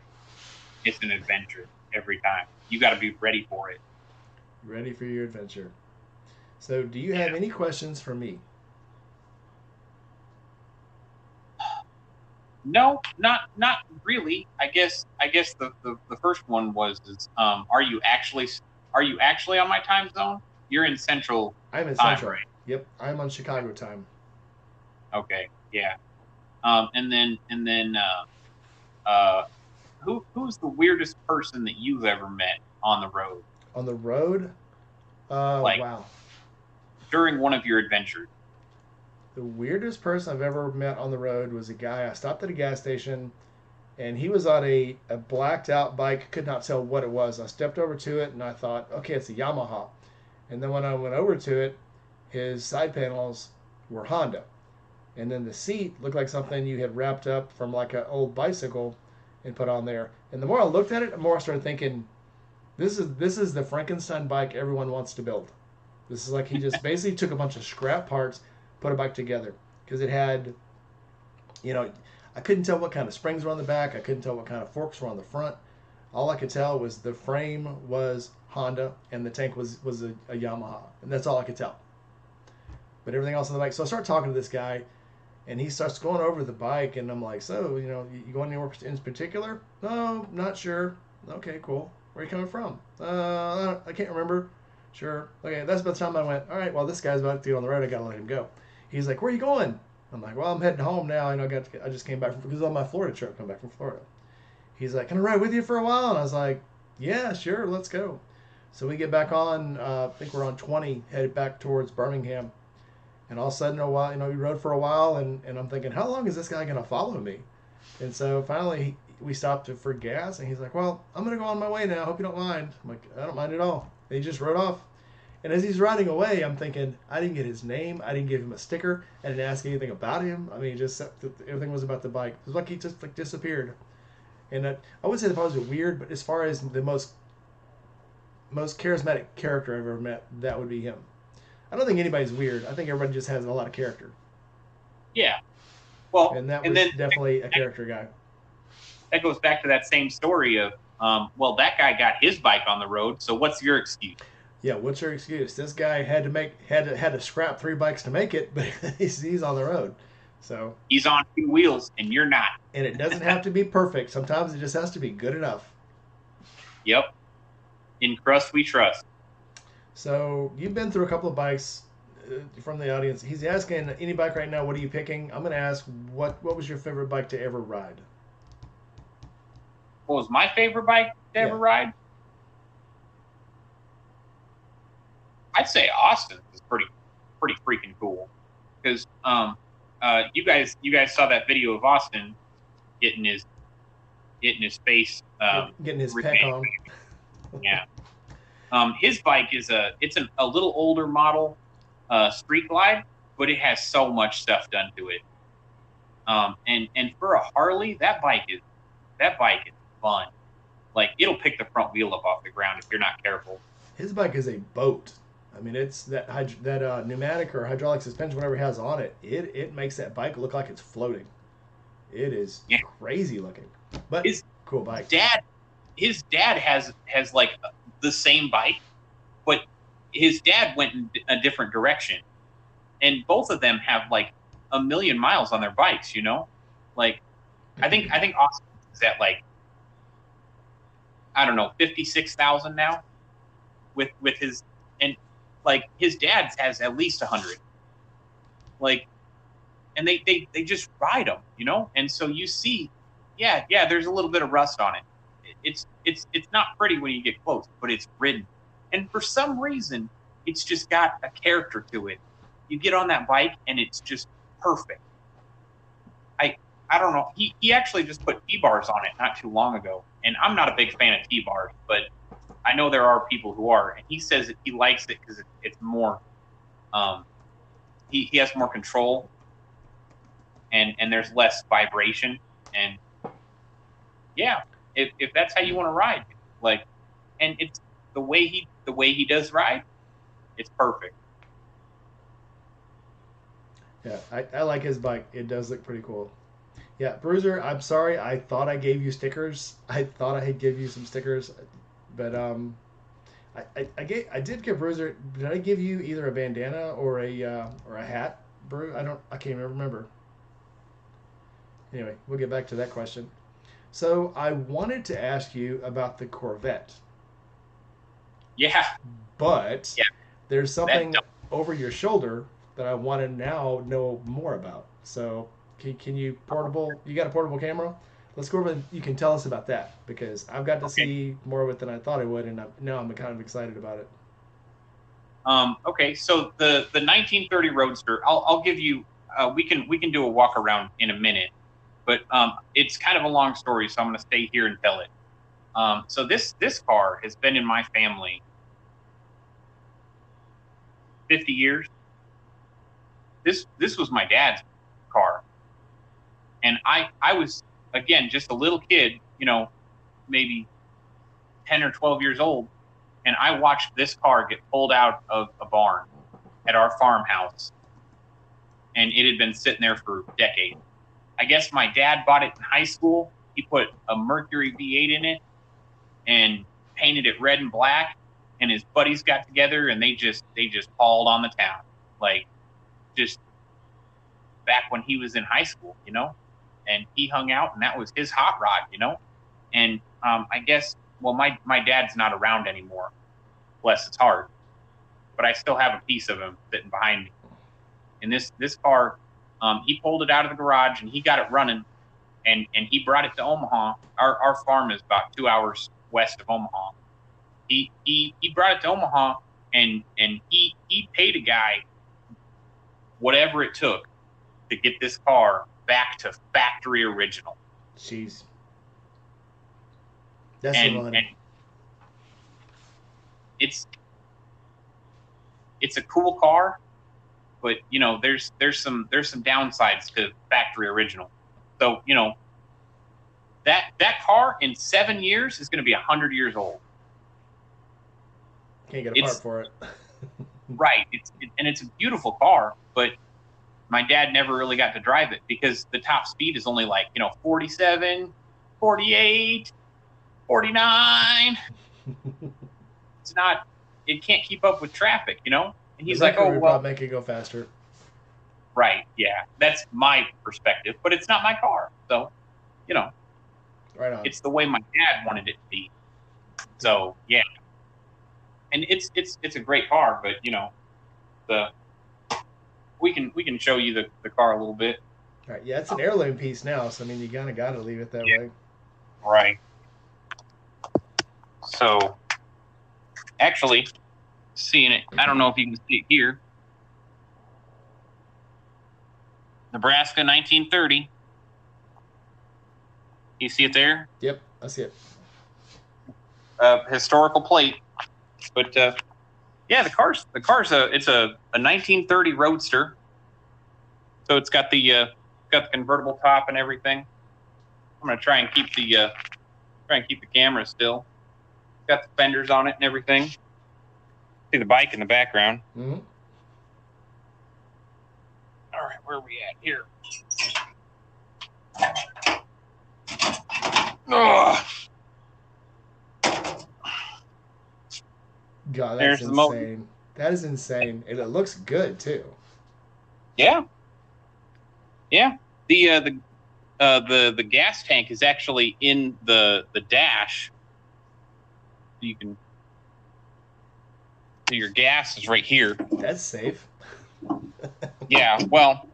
It's an adventure every time. You got to be ready for it. Ready for your adventure. So, do you have any questions for me? No, not really. I guess the first one was are you actually on my time zone? You're in Central. I'm in Central. Right? Yep, I'm on Chicago time. Okay, yeah. And then who's the weirdest person that you've ever met on the road? On the road? Wow. During one of your adventures. The weirdest person I've ever met on the road was a guy. I stopped at a gas station, and he was on a blacked out bike. Could not tell what it was. I stepped over to it, and I thought, okay, it's a Yamaha. And then when I went over to it, his side panels were Honda. And then the seat looked like something you had wrapped up from like an old bicycle and put on there. And the more I looked at it, the more I started thinking, this is the Frankenstein bike everyone wants to build. This is like he just basically took a bunch of scrap parts, put a bike together. Because it had, I couldn't tell what kind of springs were on the back. I couldn't tell what kind of forks were on the front. All I could tell was the frame was Honda and the tank was a Yamaha. And that's all I could tell. But everything else on the bike. So I start talking to this guy, and he starts going over the bike, and I'm like, so, you going anywhere in particular? No, not sure. Okay, cool. Where are you coming from? I can't remember. Sure. Okay, that's about the time I went, all right, well, this guy's about to get on the road. I got to let him go. He's like, where are you going? I'm like, well, I'm heading home now. I just came back because on my Florida trip, come back from Florida. He's like, can I ride with you for a while? And I was like, yeah, sure, let's go. So we get back on, I think we're on 20, headed back towards Birmingham. And all of a sudden, we rode for a while, and I'm thinking, how long is this guy going to follow me? And so finally, we stopped for gas, and he's like, well, I'm going to go on my way now. Hope you don't mind. I'm like, I don't mind at all. And he just rode off. And as he's riding away, I'm thinking, I didn't get his name. I didn't give him a sticker. I didn't ask anything about him. I mean, just everything was about the bike. It was like he just disappeared. And I wouldn't say the bike was weird, but as far as the most charismatic character I've ever met, that would be him. I don't think anybody's weird. I think everybody just has a lot of character. Yeah. Well, and that was definitely a character guy. That goes back to that same story of, well, that guy got his bike on the road, so what's your excuse? Yeah, what's your excuse? This guy had to scrap 3 bikes to make it, but he's on the road. So he's on 2 wheels, and you're not. And it doesn't have to be perfect. Sometimes it just has to be good enough. Yep. In crust we trust. So you've been through a couple of bikes from the audience. He's asking, any bike right now, what are you picking? I'm going to ask, what was your favorite bike to ever ride? What was my favorite bike to ever ride? I'd say Austin is pretty freaking cool. Because you guys saw that video of Austin getting his face getting his peck on. Yeah. His bike is a little older model, Street Glide, but it has so much stuff done to it. And for a Harley, that bike is fun. Like, it'll pick the front wheel up off the ground if you're not careful. His bike is a boat. I mean, it's that pneumatic or hydraulic suspension, whatever he has on it. It makes that bike look like it's floating. It is crazy looking, but cool bike. His dad has like the same bike, but his dad went in a different direction, and both of them have like 1 million miles on their bikes. You know, like I think Austin is at like, I don't know, 56,000 now with his, and like his dad's has at least 100. Like, and they just ride them, you know? And so you see, yeah, there's a little bit of rust on it. It's not pretty when you get close, but it's ridden. And for some reason, it's just got a character to it. You get on that bike and it's just perfect. I don't know. He actually just put T-bars on it not too long ago. And I'm not a big fan of T-bars, but I know there are people who are. And he says that he likes it because it's more, he has more control, and there's less vibration. And yeah, if that's how you want to ride, like, and it's the way he does ride, it's perfect. Yeah, I like his bike. It does look pretty cool. Yeah, Bruiser, I'm sorry. I thought I gave you stickers. I thought I had give you some stickers, but I did give Bruiser. Did I give you either a bandana or a hat, Brew? I can't even remember. Anyway, we'll get back to that question. So I wanted to ask you about the Corvette. Yeah. But there's something over your shoulder that I want to now know more about. So can you you got a portable camera? Let's go over and you can tell us about that, because I've got to see more of it than I thought I would, and now I'm kind of excited about it. Okay, so the 1930 Roadster, I'll give you. We can do a walk around in a minute, but it's kind of a long story, so I'm going to stay here and tell it. So this car has been in my family 50 years. This was my dad's car, and I was, again, just a little kid, you know, maybe 10 or 12 years old, and I watched this car get pulled out of a barn at our farmhouse, and it had been sitting there for decades. I guess my dad bought it in high school. He put a Mercury V8 in it and painted it red and black, and his buddies got together and they just hauled on the town, like, just back when he was in high school, you know, and he hung out, and that was his hot rod, you know. And I guess, well, my dad's not around anymore, bless his heart, but I still have a piece of him sitting behind me. And this car, he pulled it out of the garage and he got it running, and he brought it to Omaha. Our farm is about 2 hours west of Omaha. He brought it to Omaha, and he paid a guy whatever it took to get this car back to factory original. Jeez. That's the money. And it's a cool car, but you know, there's some downsides to factory original. So, you know, that car in 7 years is going to be 100 years old. Can't get a part for it. Right. It's a beautiful car, but my dad never really got to drive it because the top speed is only like, you know, 47, 48, 49. It's not, it can't keep up with traffic, you know? And he's like, oh, well, make it go faster. Right. Yeah. That's my perspective, but it's not my car. So, you know, right on. It's the way my dad wanted it to be. So, yeah. And it's a great car, but you know, we can show you the car a little bit. All right. Yeah, it's an heirloom piece now, so I mean, you kind of got to leave it that way. Right. So, actually, seeing it, I don't know if you can see it here. Nebraska 1930. You see it there? Yep, I see it. Historical plate. But yeah, the car's it's a 1930 Roadster, so it's got the convertible top and everything. I'm gonna try and keep the camera still. Got the fenders on it and everything. See the bike in the background. Mm-hmm. All right, where are we at here? Oh. God, that's insane. That is insane, and it looks good too. Yeah. Yeah. The gas tank is actually in the dash. You can. Your gas is right here. That's safe. Yeah. Well.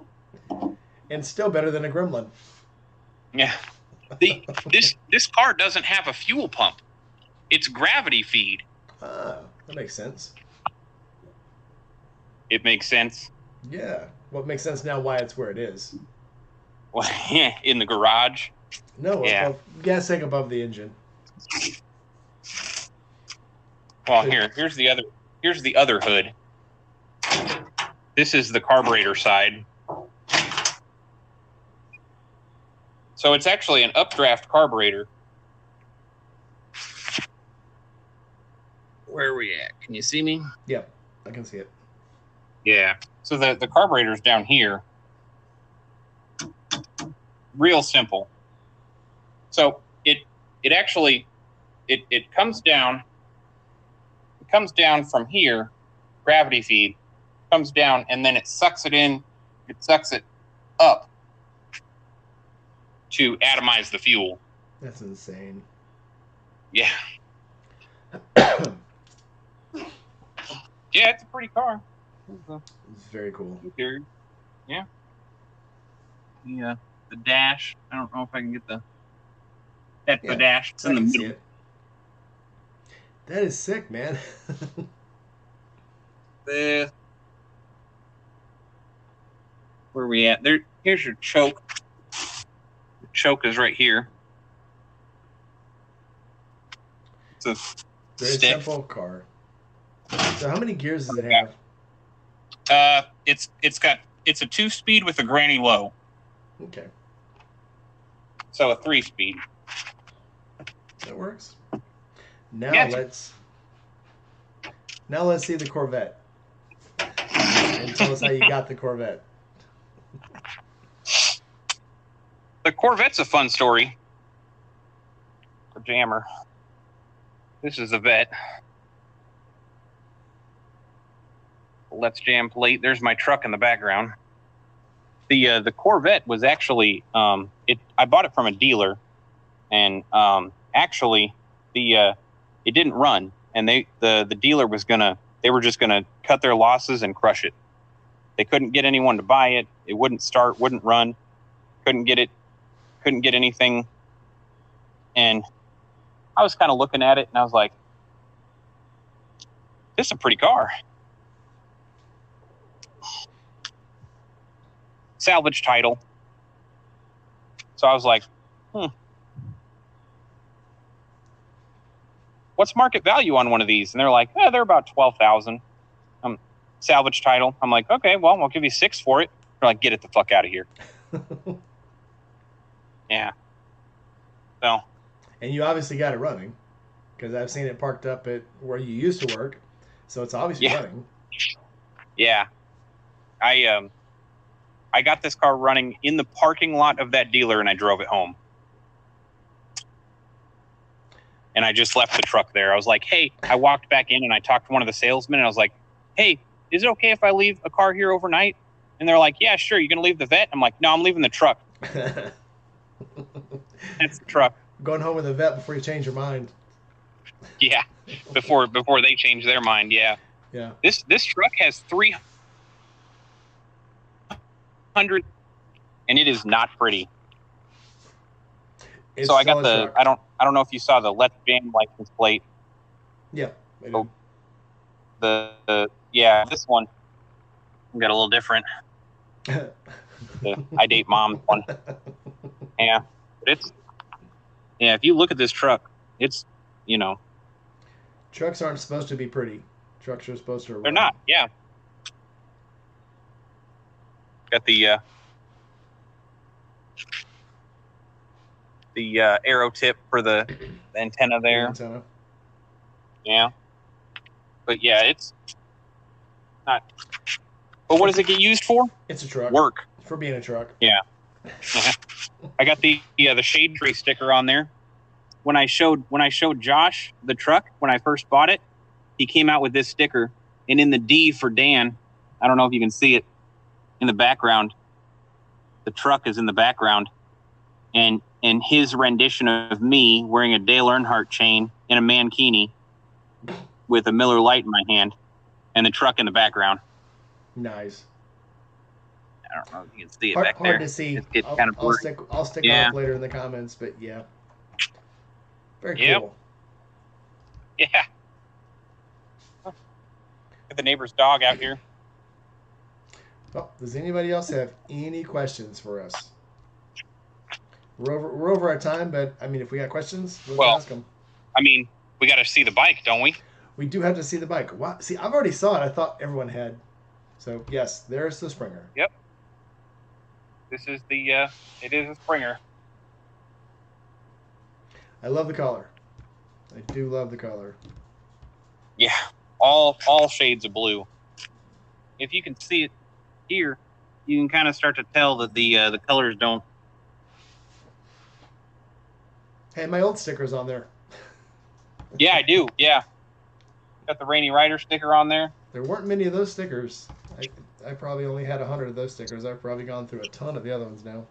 And still better than a Gremlin. Yeah. This car doesn't have a fuel pump. It's gravity feed. Ah, that makes sense. It makes sense. Yeah. Well, it makes sense now why it's where it is. Well, in the garage. No, yeah. Gas tank above the engine. Well, here's the other hood. This is the carburetor side. So it's actually an updraft carburetor. Where are we at? Can you see me? Yep, I can see it. Yeah. So the carburetor's down here. Real simple. So it actually comes down. It comes down from here, gravity feed, comes down, and then it sucks it in. It sucks it up to atomize the fuel. That's insane. Yeah. Yeah, it's a pretty car. It's very cool. Yeah. The dash. I don't know if I can get the dash. It's in the middle. That is sick, man. Where are we at? Here's your choke. The choke is right here. It's a very stick. Simple car. So how many gears does it have? It's a 2-speed with a granny low. Okay. So a 3-speed. That works. Now let's see the Corvette. And tell us how you got the Corvette. The Corvette's a fun story. The Jammer. This is a Vet. Let's Jam plate. There's my truck in the background. The Corvette was actually I bought it from a dealer, and actually it didn't run, and the dealer they were just gonna cut their losses and crush it. They couldn't get anyone to buy it. It wouldn't start, wouldn't run. Couldn't get anything. And I was kind of looking at it, and I was like, this is a pretty car. Salvage title. So I was like, what's market value on one of these? And they're like, they're about $12,000. Salvage title. I'm like, okay, well, I'll give you $6,000 for it. They're like, get it the fuck out of here. Yeah. So. And you obviously got it running, because I've seen it parked up at where you used to work, so it's obviously running. Yeah. I got this car running in the parking lot of that dealer, and I drove it home. And I just left the truck there. I was like, hey, I walked back in and I talked to one of the salesmen, and I was like, hey, is it okay if I leave a car here overnight? And they're like, yeah, sure. You going to leave the Vet? I'm like, no, I'm leaving the truck. That's the truck. Going home with a Vet before you change your mind. Yeah, before they change their mind, yeah. Yeah. This truck has 300, and it is not pretty. So I got the truck. I don't know if you saw the Let's Jam license plate. Yeah. So this one got a little different. I date mom one. Yeah, but if you look at this truck, it's Trucks aren't supposed to be pretty. Trucks are supposed to run. They're not. Yeah. Got the arrow tip for the antenna there. The antenna. Yeah. But yeah, it's not. But what does it get used for? It's a truck. Work. For being a truck. Yeah. I got the shade tree sticker on there. When I showed Josh the truck when I first bought it, he came out with this sticker, and in the D for Dan, I don't know if you can see it in the background. The truck is in the background, and his rendition of me wearing a Dale Earnhardt chain in a mankini with a Miller Lite in my hand, and the truck in the background. Nice. I don't know if you can see it back there. Hard to see. I'll stick it up later in the comments, but yeah. Very cool. Yeah. Got the neighbor's dog out here. Well, does anybody else have any questions for us? We're over our time, but I mean, if we got questions, we'll ask them. I mean, we got to see the bike, don't we? We do have to see the bike. Wow. See, I've already saw it. I thought everyone had. So yes, there's the Springer. Yep. This is it is a Springer. I love the color. I do love the color. Yeah, all shades of blue. If you can see it here, you can kind of start to tell that the colors don't. Hey, my old sticker's on there. Yeah, I do. Yeah, got the Rainy Rider sticker on there. There weren't many of those stickers. I probably only had 100 of those stickers. I've probably gone through a ton of the other ones now.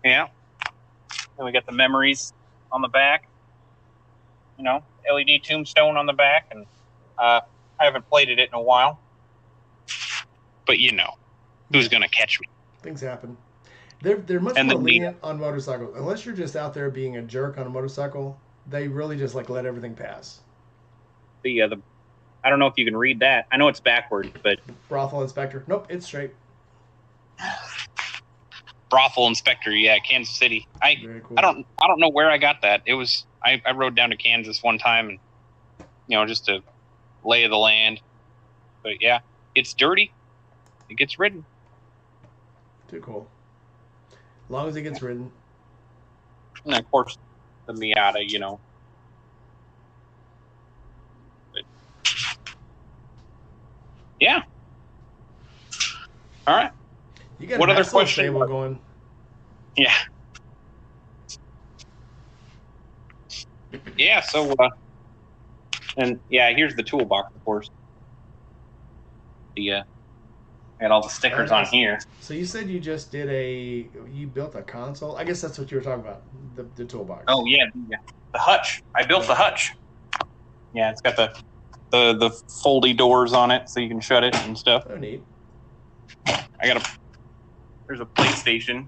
Yeah. And we got the memories on the back. You know, LED tombstone on the back, and I haven't plated it in a while. But you know, who's gonna catch me? Things happen. They're much more lenient on motorcycles. Unless you're just out there being a jerk on a motorcycle, they really just like let everything pass. The I don't know if you can read that. I know it's backwards, but brothel inspector. Nope, it's straight. Brothel inspector, yeah, Kansas City. Very cool. I don't know where I got that. It was I rode down to Kansas one time, and you know, just to lay of the land. But yeah, it's dirty. It gets ridden. Too cool. As long as it gets ridden. And of course, the Miata, you know. But yeah. All right. You got what a other nice little question stable going? Yeah. Yeah. So, and yeah, here's the toolbox, of course. I got all the stickers on here. So you said you just did you built a console? I guess that's what you were talking about, the toolbox. Oh yeah, the hutch. I built the hutch. Yeah, it's got the foldy doors on it, so you can shut it and stuff. Oh, neat. There's a PlayStation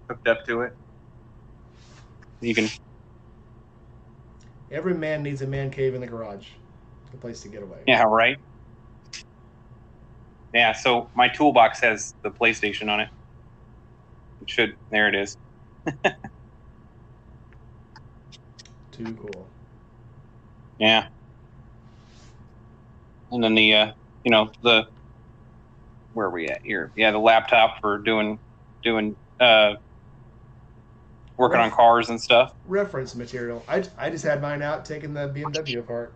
hooked up to it. You can. Every man needs a man cave in the garage, a place to get away. Yeah, right. Yeah, so my toolbox has the PlayStation on it. It should. There it is. Too cool. Yeah. And then where are we at here? Yeah, the laptop for doing working on cars and stuff. Reference material. I just had mine out taking the BMW apart.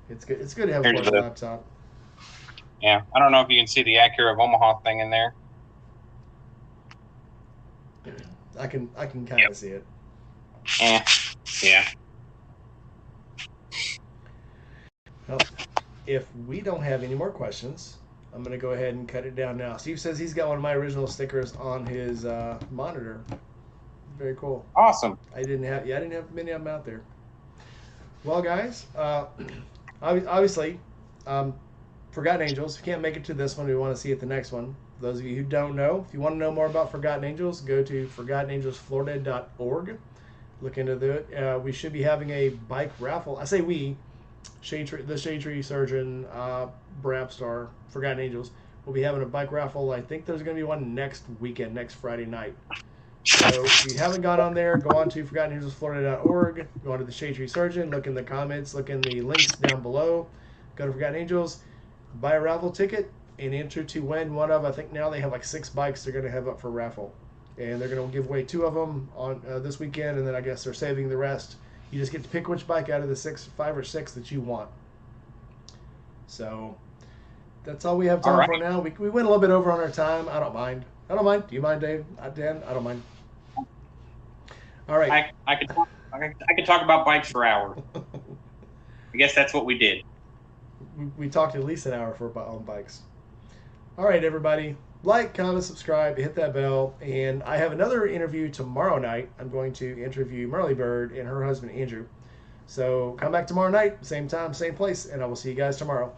It's good. It's good to have a laptop. Yeah, I don't know if you can see the Acura of Omaha thing in there. I can kind of see it. Yeah. Well, if we don't have any more questions, I'm going to go ahead and cut it down now. Steve says he's got one of my original stickers on his monitor. Very cool. Awesome. I didn't have many of them out there. Well, guys, obviously, Forgotten Angels. If you can't make it to this one, we want to see it the next one. For those of you who don't know, if you want to know more about Forgotten Angels, go to ForgottenAngelsFlorida.org. Look into it. We should be having a bike raffle. I say we, the Shade Tree Surgeon, Brabstar, Forgotten Angels. We'll be having a bike raffle. I think there's going to be one next weekend, next Friday night. So if you haven't got on there, go on to ForgottenAngelsFlorida.org. Go on to the Shade Tree Surgeon. Look in the comments. Look in the links down below. Go to Forgotten Angels. Buy a raffle ticket and enter to win one of, I think now they have like 6 bikes they're going to have up for raffle. And they're going to give away 2 of them on this weekend, and then I guess they're saving the rest. You just get to pick which bike out of the 5 or 6 that you want. So that's all we have time for now. We went a little bit over on our time. I don't mind. Do you mind, Dave? Dan? I don't mind. All right. I could talk about bikes for hours. I guess that's what we did. We talked at least an hour on bikes. All right, everybody. Like, comment, subscribe, hit that bell. And I have another interview tomorrow night. I'm going to interview Marley Bird and her husband, Andrew. So come back tomorrow night, same time, same place, and I will see you guys tomorrow.